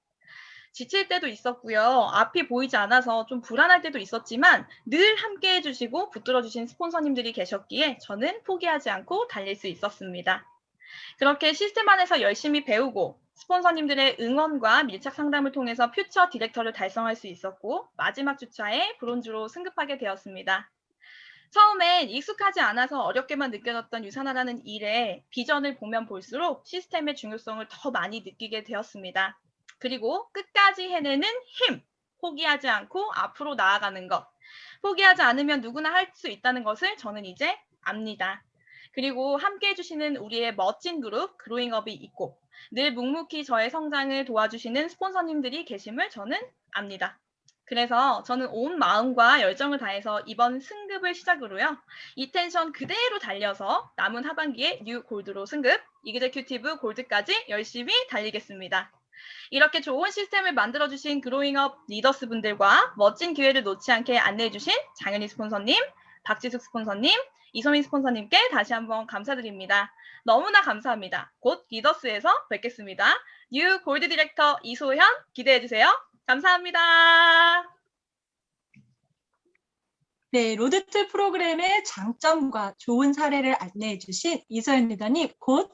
지칠 때도 있었고요. 앞이 보이지 않아서 좀 불안할 때도 있었지만 늘 함께 해주시고 붙들어주신 스폰서님들이 계셨기에 저는 포기하지 않고 달릴 수 있었습니다. 그렇게 시스템 안에서 열심히 배우고 스폰서님들의 응원과 밀착 상담을 통해서 퓨처 디렉터를 달성할 수 있었고 마지막 주차에 브론즈로 승급하게 되었습니다. 처음엔 익숙하지 않아서 어렵게만 느껴졌던 유산화라는 일에 비전을 보면 볼수록 시스템의 중요성을 더 많이 느끼게 되었습니다. 그리고 끝까지 해내는 힘, 포기하지 않고 앞으로 나아가는 것. 포기하지 않으면 누구나 할 수 있다는 것을 저는 이제 압니다. 그리고 함께 해주시는 우리의 멋진 그룹 그로잉업이 있고 늘 묵묵히 저의 성장을 도와주시는 스폰서님들이 계심을 저는 압니다. 그래서 저는 온 마음과 열정을 다해서 이번 승급을 시작으로요. 이 텐션 그대로 달려서 남은 하반기에 뉴 골드로 승급, 이그제큐티브 골드까지 열심히 달리겠습니다. 이렇게 좋은 시스템을 만들어주신 그로잉업 리더스 분들과 멋진 기회를 놓지 않게 안내해주신 장은희 스폰서님, 박지숙 스폰서님, 이소민 스폰서님께 다시 한번 감사드립니다. 너무나 감사합니다. 곧 리더스에서 뵙겠습니다. 뉴 골드 디렉터 이소현 기대해주세요. 감사합니다. 네, 로드트 프로그램의 장점과 좋은 사례를 안내해 주신 이소연 리더님 곧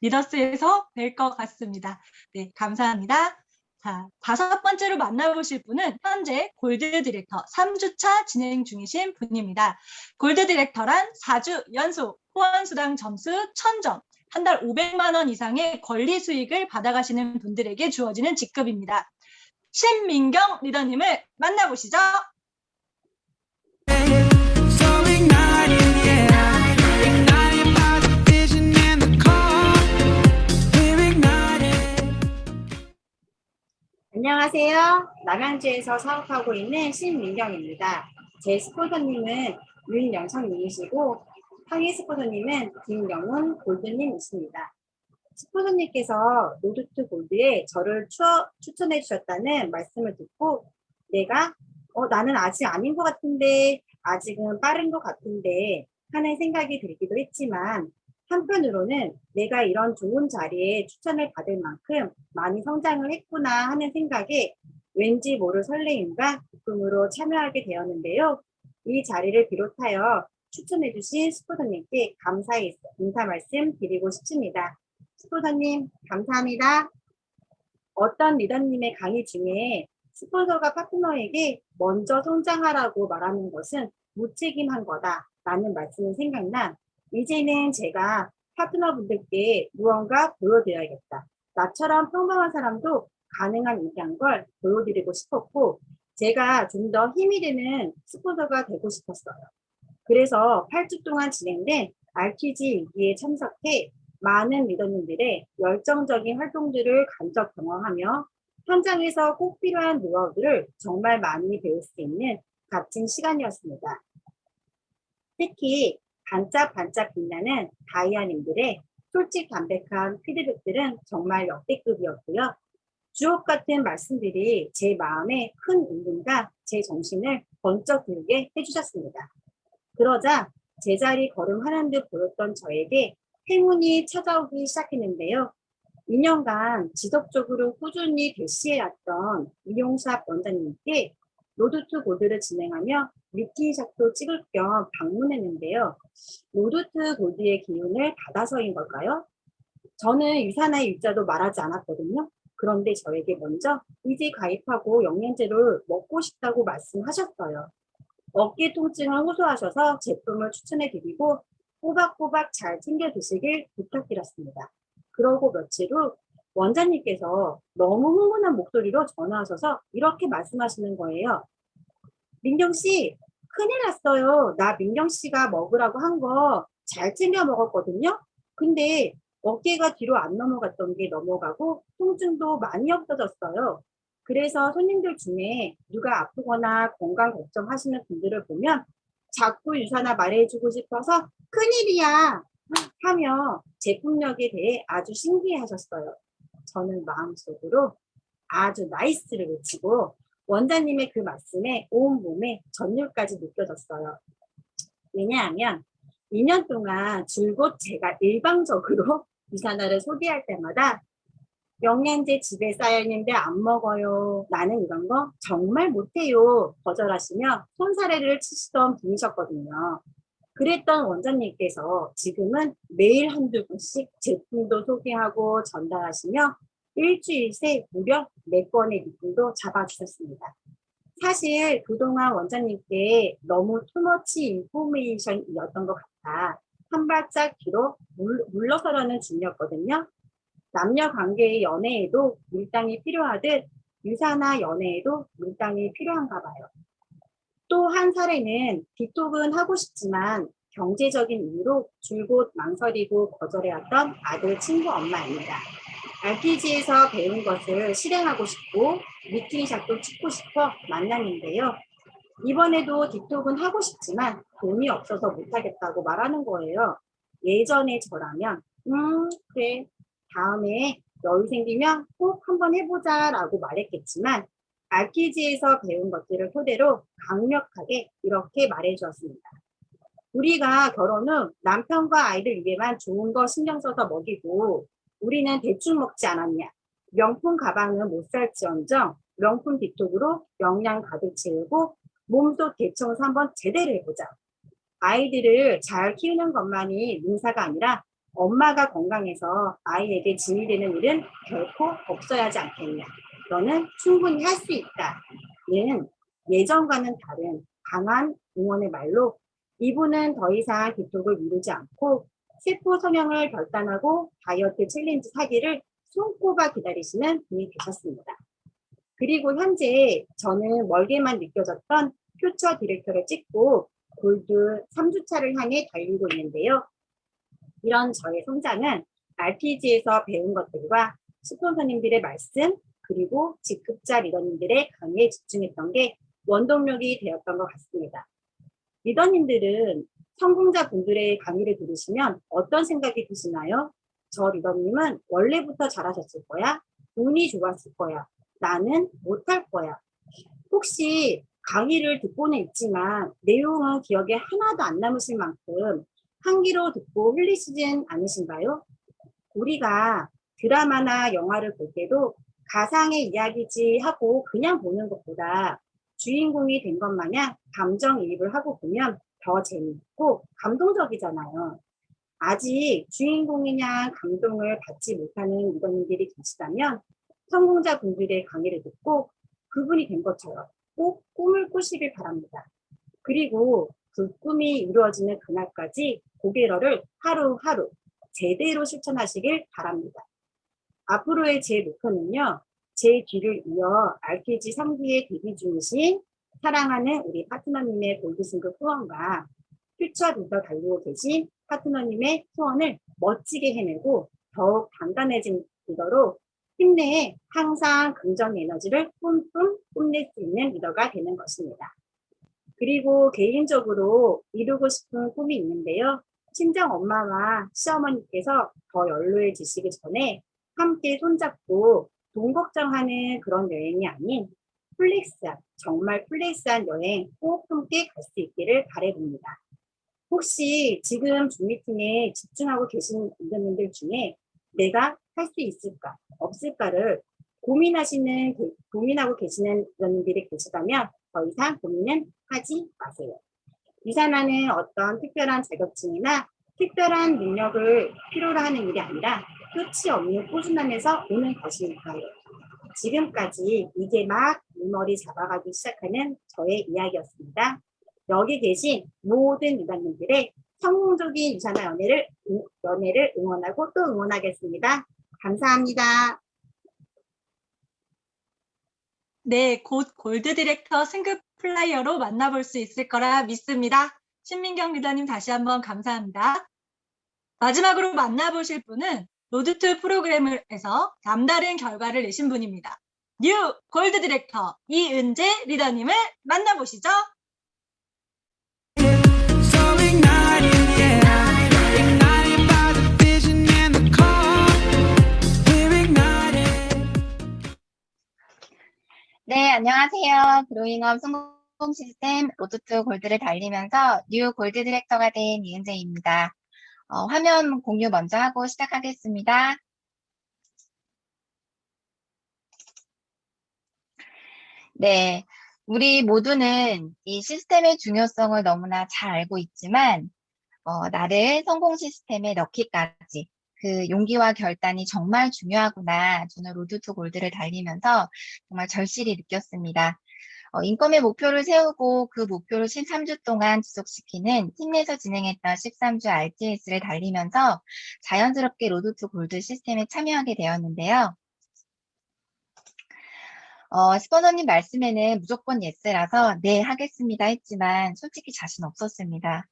리더스에서 뵐 것 같습니다. 네, 감사합니다. 자, 5번째로 만나보실 분은 현재 골드 디렉터 3주차 진행 중이신 분입니다. 골드 디렉터란 4주 연속 후원수당 점수 1000점, 한 달 500만 원 이상의 권리 수익을 받아가시는 분들에게 주어지는 직급입니다. 신민경 리더님을 만나보시죠. So ignited, yeah. Ignited by the vision and the call. We're ignited. 안녕하세요. 남양주에서 사업하고 있는 신민경입니다. 제 스폰서님은 윤영성님이시고 상위 스폰서님은 김영훈 골드님이십니다. 스폰서님께서 로드투 골드에 저를 추천해 주셨다는 말씀을 듣고 내가 나는 아직 아닌 것 같은데 아직은 빠른 것 같은데 하는 생각이 들기도 했지만 한편으로는 내가 이런 좋은 자리에 추천을 받을 만큼 많이 성장을 했구나 하는 생각에 왠지 모를 설레임과 기쁨으로 참여하게 되었는데요. 이 자리를 비롯하여 추천해주신 스포더님께 감사의 인사 말씀 드리고 싶습니다. 스포더님 감사합니다. 어떤 리더님의 강의 중에 스폰서가 파트너에게 먼저 성장하라고 말하는 것은 무책임한 거다라는 말씀이 생각나 이제는 제가 파트너분들께 무언가 보여드려야겠다. 나처럼 평범한 사람도 가능한 일이란 걸 보여드리고 싶었고 제가 좀 더 힘이 되는 스폰서가 되고 싶었어요. 그래서 8주 동안 진행된 RTG 2기에 참석해 많은 리더님들의 열정적인 활동들을 간접 경험하며 현장에서 꼭 필요한 노하우들을 정말 많이 배울 수 있는 값진 시간이었습니다. 특히 반짝반짝 빛나는 다이아님들의 솔직 담백한 피드백들은 정말 역대급이었고요. 주옥 같은 말씀들이 제 마음에 큰 울림과 제 정신을 번쩍 들게 해주셨습니다. 그러자 제자리 걸음하는 듯 보였던 저에게 행운이 찾아오기 시작했는데요. 2년간 지속적으로 꾸준히 대시해왔던 미용샵 원장님께 로드투 골드를 진행하며 미팅샷도 찍을 겸 방문했는데요. 로드투 골드의 기운을 받아서인 걸까요? 저는 유산화의 유자도 말하지 않았거든요. 그런데 저에게 먼저 이제 가입하고 영양제를 먹고 싶다고 말씀하셨어요. 어깨 통증을 호소하셔서 제품을 추천해드리고 꼬박꼬박 잘 챙겨 드시길 부탁드렸습니다. 그러고 며칠 후 원장님께서 너무 흥분한 목소리로 전화하셔서 이렇게 말씀하시는 거예요. 민경씨, 큰일 났어요. 나 민경씨가 먹으라고 한 거 잘 챙겨 먹었거든요. 근데 어깨가 뒤로 안 넘어갔던 게 넘어가고 통증도 많이 없어졌어요. 그래서 손님들 중에 누가 아프거나 건강 걱정하시는 분들을 보면 자꾸 유산화 말해주고 싶어서 큰일이야 하며 제품력에 대해 아주 신기해하셨어요. 저는 마음속으로 아주 나이스를 외치고 원장님의 그 말씀에 온몸에 전율까지 느껴졌어요. 왜냐하면 2년 동안 줄곧 제가 일방적으로 유산화를 소개할 때마다 영양제 집에 쌓여있는데 안 먹어요. 나는 이런 거 정말 못해요. 거절하시며 손사래를 치시던 분이셨거든요. 그랬던 원장님께서 지금은 매일 한두 번씩 제품도 소개하고 전달하시며 일주일 새 무려 4건의 미팅도 잡아주셨습니다. 사실 그동안 원장님께 너무 투머치 인포메이션이었던 것 같아 한 발짝 뒤로 물러서려는 중이었거든요. 남녀 관계의 연애에도 밀당이 필요하듯 유산화 연애에도 밀당이 필요한가 봐요. 또 한 사례는 디톡은 하고 싶지만 경제적인 이유로 줄곧 망설이고 거절해왔던 아들 친구 엄마입니다. RTG에서 배운 것을 실행하고 싶고 미팅샷도 찍고 싶어 만났는데요. 이번에도 디톡은 하고 싶지만 돈이 없어서 못하겠다고 말하는 거예요. 예전에 저라면 그래 다음에 여유 생기면 꼭 한번 해보자라고 말했겠지만 RTG에서 배운 것들을 토대로 강력하게 이렇게 말해주었습니다. 우리가 결혼 후 남편과 아이들 입에만 좋은 거 신경 써서 먹이고 우리는 대충 먹지 않았냐. 명품 가방은 못 살지언정 명품 뒷톡으로 영양 가득 채우고 몸속 대청소 한번 제대로 해보자. 아이들을 잘 키우는 것만이 능사가 아니라 엄마가 건강해서 아이에게 짐이 되는 일은 결코 없어야 하지 않겠냐. 너는 충분히 할 수 있다는 예전과는 다른 강한 응원의 말로 이분은 더 이상 뒷톡을 미루지 않고 세포 성형을 결단하고 다이어트 챌린지 사기를 손꼽아 기다리시는 분이 되셨습니다. 그리고 현재 저는 멀게만 느껴졌던 퓨처 디렉터를 찍고 골드 3주차를 향해 달리고 있는데요. 이런 저의 성장은 RTG에서 배운 것들과 스폰서님들의 말씀 그리고 직급자 리더님들의 강의에 집중했던 게 원동력이 되었던 것 같습니다. 리더님들은 성공자 분들의 강의를 들으시면 어떤 생각이 드시나요? 저 리더님은 원래부터 잘하셨을 거야. 운이 좋았을 거야. 나는 못할 거야. 혹시 강의를 듣고는 있지만 내용은 기억에 하나도 안 남으실 만큼 한 귀로 듣고 흘리시진 않으신가요? 우리가 드라마나 영화를 볼 때도 가상의 이야기지 하고 그냥 보는 것보다 주인공이 된 것 마냥 감정이입을 하고 보면 더 재밌고 감동적이잖아요. 아직 주인공이냐 감동을 받지 못하는 리더님들이 계시다면 성공자 분들의 강의를 듣고 그분이 된 것처럼 꼭 꿈을 꾸시길 바랍니다. 그리고 그 꿈이 이루어지는 그날까지 고개러를 하루하루 제대로 실천하시길 바랍니다. 앞으로의 제 목표는요. 제 뒤를 이어 RPG 3기에 대기 중이신 사랑하는 우리 파트너님의 골드승급 후원과 퓨처 리더 달리고 계신 파트너님의 후원을 멋지게 해내고 더욱 단단해진 리더로 힘내에 항상 긍정 에너지를 뿜뿜 뽐낼 수 있는 리더가 되는 것입니다. 그리고 개인적으로 이루고 싶은 꿈이 있는데요. 친정 엄마와 시어머니께서 더 연로해지시기 전에 함께 손잡고 돈 걱정하는 그런 여행이 아닌 플렉스한, 정말 플렉스한 여행 꼭 함께 갈 수 있기를 바라봅니다. 혹시 지금 줌미팅에 집중하고 계신 분들 중에 내가 할 수 있을까, 없을까를 고민하고 계시는 분들이 계시다면 더 이상 고민은 하지 마세요. 유산하는 어떤 특별한 자격증이나 특별한 능력을 필요로 하는 일이 아니라 끝이 없는 꾸준함에서 오는 것이니까요. 지금까지 이제 막 이 머리 잡아가기 시작하는 저의 이야기였습니다. 여기 계신 모든 리더님들의 성공적인 유산화 연애를 응원하고 또 응원하겠습니다. 감사합니다. 네, 곧 골드 디렉터 승급 플라이어로 만나볼 수 있을 거라 믿습니다. 신민경 리더님 다시 한번 감사합니다. 마지막으로 만나보실 분은 로드2 프로그램에서 남다른 결과를 내신 분입니다. 뉴 골드 디렉터 이은재 리더님을 만나보시죠. So ignited, yeah. Ignited by the vision and the call. We're ignited. 네, 안녕하세요. 그로잉업 성공 시스템 로드2 골드를 달리면서 뉴 골드 디렉터가 된 이은재입니다. 화면 공유 먼저 하고 시작하겠습니다. 네, 우리 모두는 이 시스템의 중요성을 너무나 잘 알고 있지만 나를 성공 시스템에 넣기까지 그 용기와 결단이 정말 중요하구나. 저는 로드2 골드를 달리면서 정말 절실히 느꼈습니다. 인컴의 목표를 세우고 그 목표를 13주 동안 지속시키는 팀 내에서 진행했던 13주 RTS를 달리면서 자연스럽게 로드2 골드 시스템에 참여하게 되었는데요. 스폰서님 말씀에는 무조건 예스라서 네 하겠습니다 했지만 솔직히 자신 없었습니다.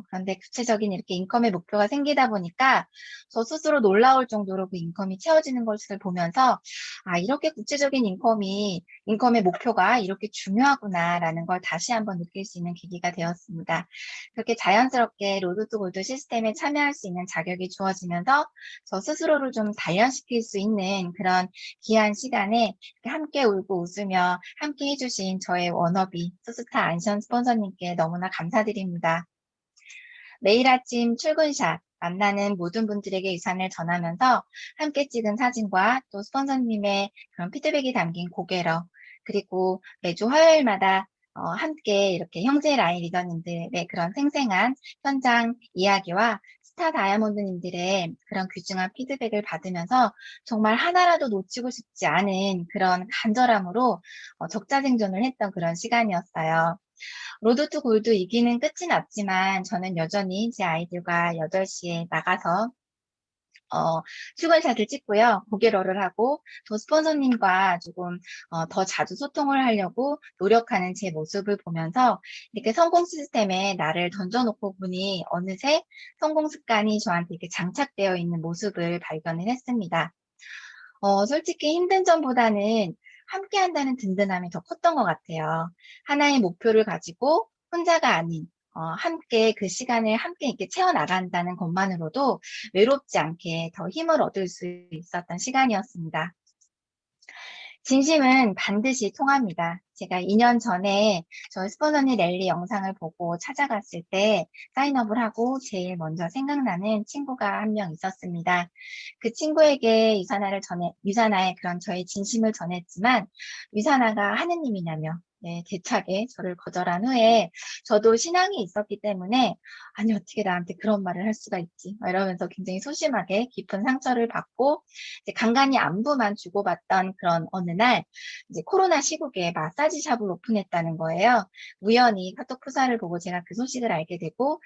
그런데 구체적인 이렇게 인컴의 목표가 생기다 보니까 저 스스로 놀라울 정도로 그 인컴이 채워지는 것을 보면서 아, 이렇게 구체적인 인컴의 목표가 이렇게 중요하구나라는 걸 다시 한번 느낄 수 있는 계기가 되었습니다. 그렇게 자연스럽게 로드 투 골드 시스템에 참여할 수 있는 자격이 주어지면서 저 스스로를 좀 단련시킬 수 있는 그런 귀한 시간에 함께 울고 웃으며 함께 해주신 저의 워너비 소스타 안션 스폰서님께 너무나 감사드립니다. 매일 아침 출근샷 만나는 모든 분들에게 유산을 전하면서 함께 찍은 사진과 또 스폰서님의 그런 피드백이 담긴 고개러 그리고 매주 화요일마다 함께 이렇게 형제 라인 리더님들의 그런 생생한 현장 이야기와 스타 다이아몬드님들의 그런 귀중한 피드백을 받으면서 정말 하나라도 놓치고 싶지 않은 그런 간절함으로 적자생존을 했던 그런 시간이었어요. 로드 투 골드 이기는 끝이 났지만 저는 여전히 제 아이들과 8시에 나가서 출근샷을 찍고요. 고개러를 하고 또 스폰서님과 조금 더 자주 소통을 하려고 노력하는 제 모습을 보면서 이렇게 성공 시스템에 나를 던져놓고 보니 어느새 성공 습관이 저한테 이렇게 장착되어 있는 모습을 발견을 했습니다. 솔직히 힘든 점보다는 함께 한다는 든든함이 더 컸던 것 같아요. 하나의 목표를 가지고 혼자가 아닌 함께 그 시간을 함께 이렇게 채워나간다는 것만으로도 외롭지 않게 더 힘을 얻을 수 있었던 시간이었습니다. 진심은 반드시 통합니다. 제가 2년 전에 저희 스폰서님 랠리 영상을 보고 찾아갔을 때 사인업을 하고 제일 먼저 생각나는 친구가 한 명 있었습니다. 그 친구에게 유사나의 그런 저의 진심을 전했지만 유사나가 하느님이냐며 대차게 저를 거절한 후에 저도 신앙이 있었기 때문에 아니 어떻게 나한테 그런 말을 할 수가 있지 이러면서 굉장히 소심하게 깊은 상처를 받고 이제 간간히 안부만 주고받던 그런 어느 날 이제 코로나 시국에 마사지 샵을 오픈했다는 거예요. 우연히 카톡 프사를 보고 제가 그 소식을 알게 되고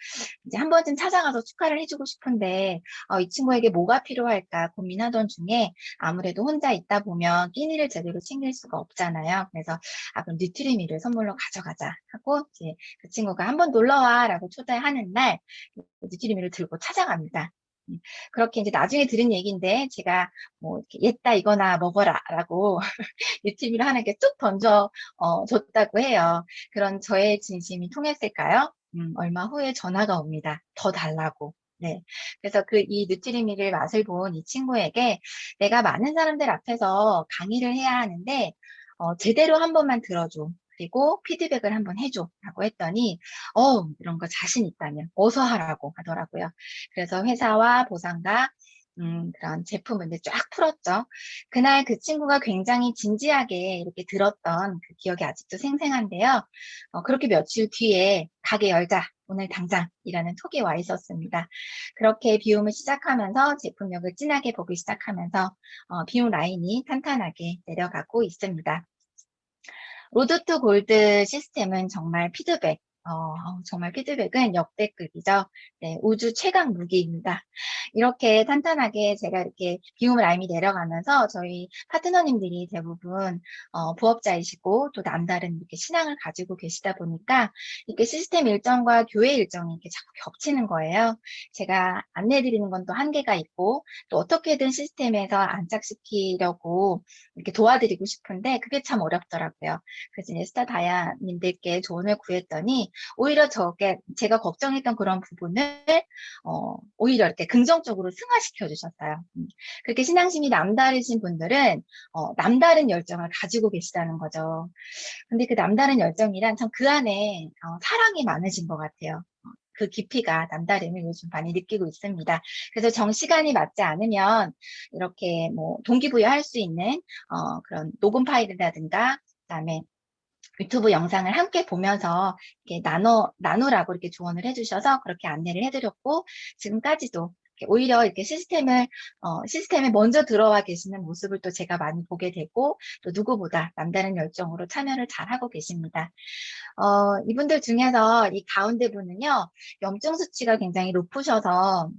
이제 한 번쯤 찾아가서 축하를 해주고 싶은데 이 친구에게 뭐가 필요할까 고민하던 중에 아무래도 혼자 있다 보면 끼니를 제대로 챙길 수가 없잖아요. 그래서 그럼 뉴트리미를 선물로 가져가자 하고 이제 그 친구가 한번 놀러와라고 초대하는 날 뉴트리미를 들고 찾아갑니다. 그렇게 이제 나중에 들은 얘기인데 제가 뭐 이렇게 옛다 이거나 먹어라라고 뉴트리미를 하나께 뚝 던져 줬다고 해요. 그런 저의 진심이 통했을까요? 얼마 후에 전화가 옵니다. 더 달라고. 네. 그래서 이 뉴트리미를 맛을 본 이 친구에게 내가 많은 사람들 앞에서 강의를 해야 하는데 제대로 한 번만 들어줘. 그리고 피드백을 한번 해줘. 라고 했더니, 이런 거 자신 있다면 어서 하라고 하더라고요. 그래서 회사와 보상과 그런 제품을 이제 쫙 풀었죠. 그날 그 친구가 굉장히 진지하게 이렇게 들었던 그 기억이 아직도 생생한데요. 그렇게 며칠 뒤에 가게 열자. 오늘 당장이라는 톡이 와 있었습니다. 그렇게 비움을 시작하면서 제품력을 진하게 보기 시작하면서 비움 라인이 탄탄하게 내려가고 있습니다. 로드 투 골드 시스템은 정말 정말 피드백은 역대급이죠. 네, 우주 최강 무기입니다. 이렇게 탄탄하게 제가 이렇게 비움 라인이 내려가면서 저희 파트너님들이 대부분 부업자이시고 또 남다른 이렇게 신앙을 가지고 계시다 보니까 이렇게 시스템 일정과 교회 일정이 이렇게 자꾸 겹치는 거예요. 제가 안내해드리는 건 또 한계가 있고 또 어떻게든 시스템에서 안착시키려고 이렇게 도와드리고 싶은데 그게 참 어렵더라고요. 그래서 이제 스타 다야님들께 조언을 구했더니 오히려 제가 걱정했던 그런 부분을 오히려 이렇게 긍정적으로 승화시켜 주셨어요. 그렇게 신앙심이 남다르신 분들은 남다른 열정을 가지고 계시다는 거죠. 근데 그 남다른 열정이란 참 그 안에 사랑이 많으신 것 같아요. 그 깊이가 남다름을 요즘 많이 느끼고 있습니다. 그래서 정시간이 맞지 않으면 이렇게 뭐 동기부여할 수 있는 그런 녹음 파일이라든가 그다음에 유튜브 영상을 함께 보면서 이렇게 나누라고 이렇게 조언을 해주셔서 그렇게 안내를 해드렸고 지금까지도 오히려 이렇게 시스템에 먼저 들어와 계시는 모습을 또 제가 많이 보게 되고 또 누구보다 남다른 열정으로 참여를 잘 하고 계십니다. 이분들 중에서 이 가운데 분은요 염증 수치가 굉장히 높으셔서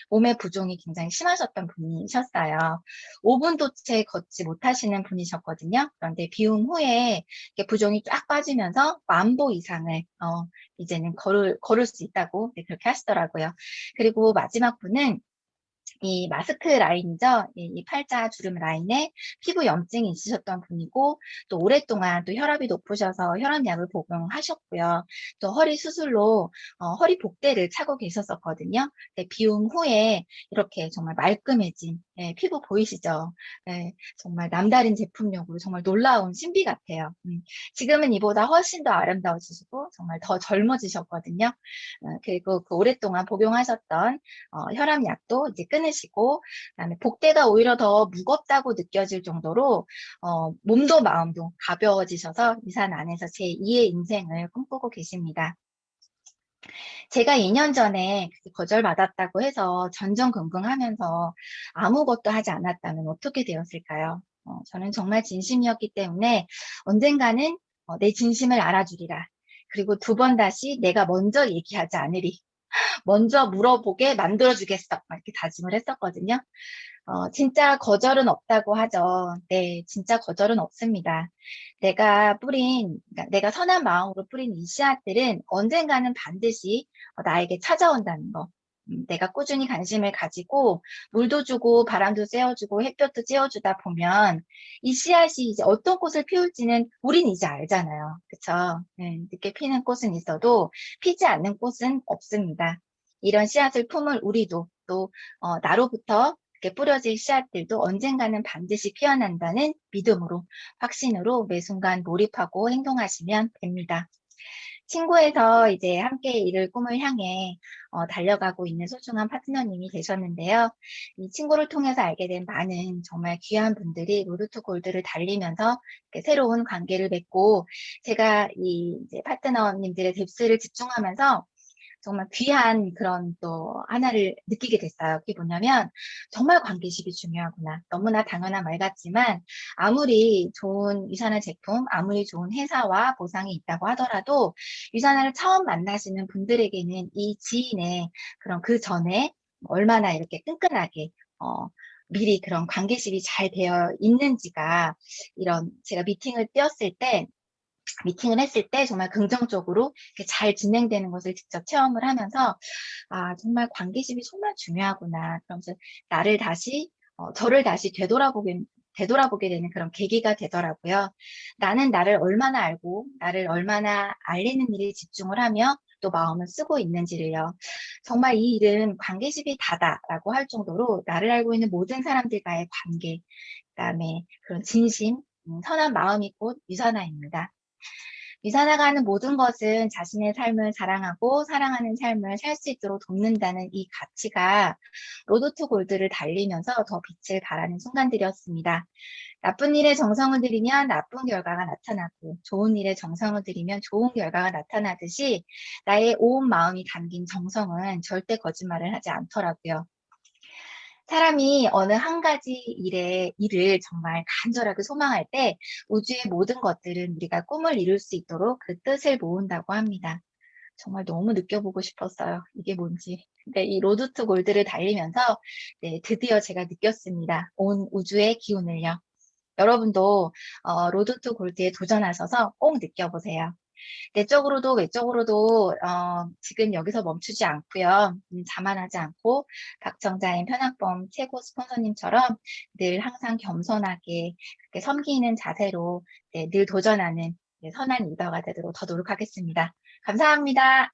몸의 부종이 굉장히 심하셨던 분이셨어요. 5분도 채 걷지 못하시는 분이셨거든요. 그런데 비움 후에 이렇게 부종이 쫙 빠지면서 만보 이상을 이제는 걸을 수 있다고 그렇게 하시더라고요. 그리고 마지막 분은 이 마스크 라인이죠. 이 팔자 주름 라인에 피부 염증이 있으셨던 분이고 또 오랫동안 또 혈압이 높으셔서 혈압약을 복용하셨고요. 또 허리 수술로 허리 복대를 차고 계셨었거든요. 비움 후에 이렇게 정말 말끔해진 피부 보이시죠? 정말 남다른 제품력으로 정말 놀라운 신비 같아요. 지금은 이보다 훨씬 더 아름다워지시고 정말 더 젊어지셨거든요. 그리고 그 오랫동안 복용하셨던 혈압약도 이제 끊으시고 그다음에 복대가 오히려 더 무겁다고 느껴질 정도로 몸도 마음도 가벼워지셔서 유산 안에서 제2의 인생을 꿈꾸고 계십니다. 제가 2년 전에 거절받았다고 해서 전전긍긍하면서 아무것도 하지 않았다면 어떻게 되었을까요? 저는 정말 진심이었기 때문에 언젠가는 내 진심을 알아주리라. 그리고 두 번 다시 내가 먼저 얘기하지 않으리. 먼저 물어보게 만들어주겠어. 이렇게 다짐을 했었거든요. 진짜 거절은 없다고 하죠. 네, 진짜 거절은 없습니다. 그러니까 내가 선한 마음으로 뿌린 이 씨앗들은 언젠가는 반드시 나에게 찾아온다는 거. 내가 꾸준히 관심을 가지고 물도 주고 바람도 쐬어주고 햇볕도 쬐어주다 보면 이 씨앗이 이제 어떤 꽃을 피울지는 우린 이제 알잖아요. 그쵸? 늦게 피는 꽃은 있어도 피지 않는 꽃은 없습니다. 이런 씨앗을 품을 우리도 또 나로부터 이렇게 뿌려질 씨앗들도 언젠가는 반드시 피어난다는 믿음으로 확신으로 매 순간 몰입하고 행동하시면 됩니다. 친구에서 이제 함께 이룰 꿈을 향해 달려가고 있는 소중한 파트너님이 되셨는데요. 이 친구를 통해서 알게 된 많은 정말 귀한 분들이 로드 투 골드를 달리면서 새로운 관계를 맺고 제가 이 이제 파트너님들의 뎁스를 집중하면서 정말 귀한 그런 또 하나를 느끼게 됐어요. 그게 뭐냐면 정말 관계식이 중요하구나. 너무나 당연한 말 같지만 아무리 좋은 유산화 제품, 아무리 좋은 회사와 보상이 있다고 하더라도 유산화를 처음 만나시는 분들에게는 이 지인의 그런 그 전에 얼마나 이렇게 끈끈하게 미리 그런 관계식이 잘 되어 있는지가 이런 제가 미팅을 했을 때 정말 긍정적으로 잘 진행되는 것을 직접 체험을 하면서 정말 관계심이 정말 중요하구나. 그러면서 저를 다시 되돌아보게 되는 그런 계기가 되더라고요. 나는 나를 얼마나 알고 나를 얼마나 알리는 일에 집중을 하며 또 마음을 쓰고 있는지를요. 정말 이 일은 관계심이 다다라고 할 정도로 나를 알고 있는 모든 사람들과의 관계, 그다음에 그런 진심, 선한 마음이 곧 유산화입니다. 유산화가 하는 모든 것은 자신의 삶을 사랑하고 사랑하는 삶을 살 수 있도록 돕는다는 이 가치가 로드 투 골드를 달리면서 더 빛을 발하는 순간들이었습니다. 나쁜 일에 정성을 들이면 나쁜 결과가 나타나고 좋은 일에 정성을 들이면 좋은 결과가 나타나듯이 나의 온 마음이 담긴 정성은 절대 거짓말을 하지 않더라고요. 사람이 어느 한 가지 일을 정말 간절하게 소망할 때 우주의 모든 것들은 우리가 꿈을 이룰 수 있도록 그 뜻을 모은다고 합니다. 정말 너무 느껴보고 싶었어요. 이게 뭔지. 근데 이 로드 투 골드를 달리면서 드디어 제가 느꼈습니다. 온 우주의 기운을요. 여러분도 로드 투 골드에 도전하셔서 꼭 느껴보세요. 내적으로도 외적으로도 지금 여기서 멈추지 않고요. 자만하지 않고 박정자인 편학범 최고 스폰서님처럼 늘 항상 겸손하게 그렇게 섬기는 자세로 늘 도전하는 선한 리더가 되도록 더 노력하겠습니다. 감사합니다.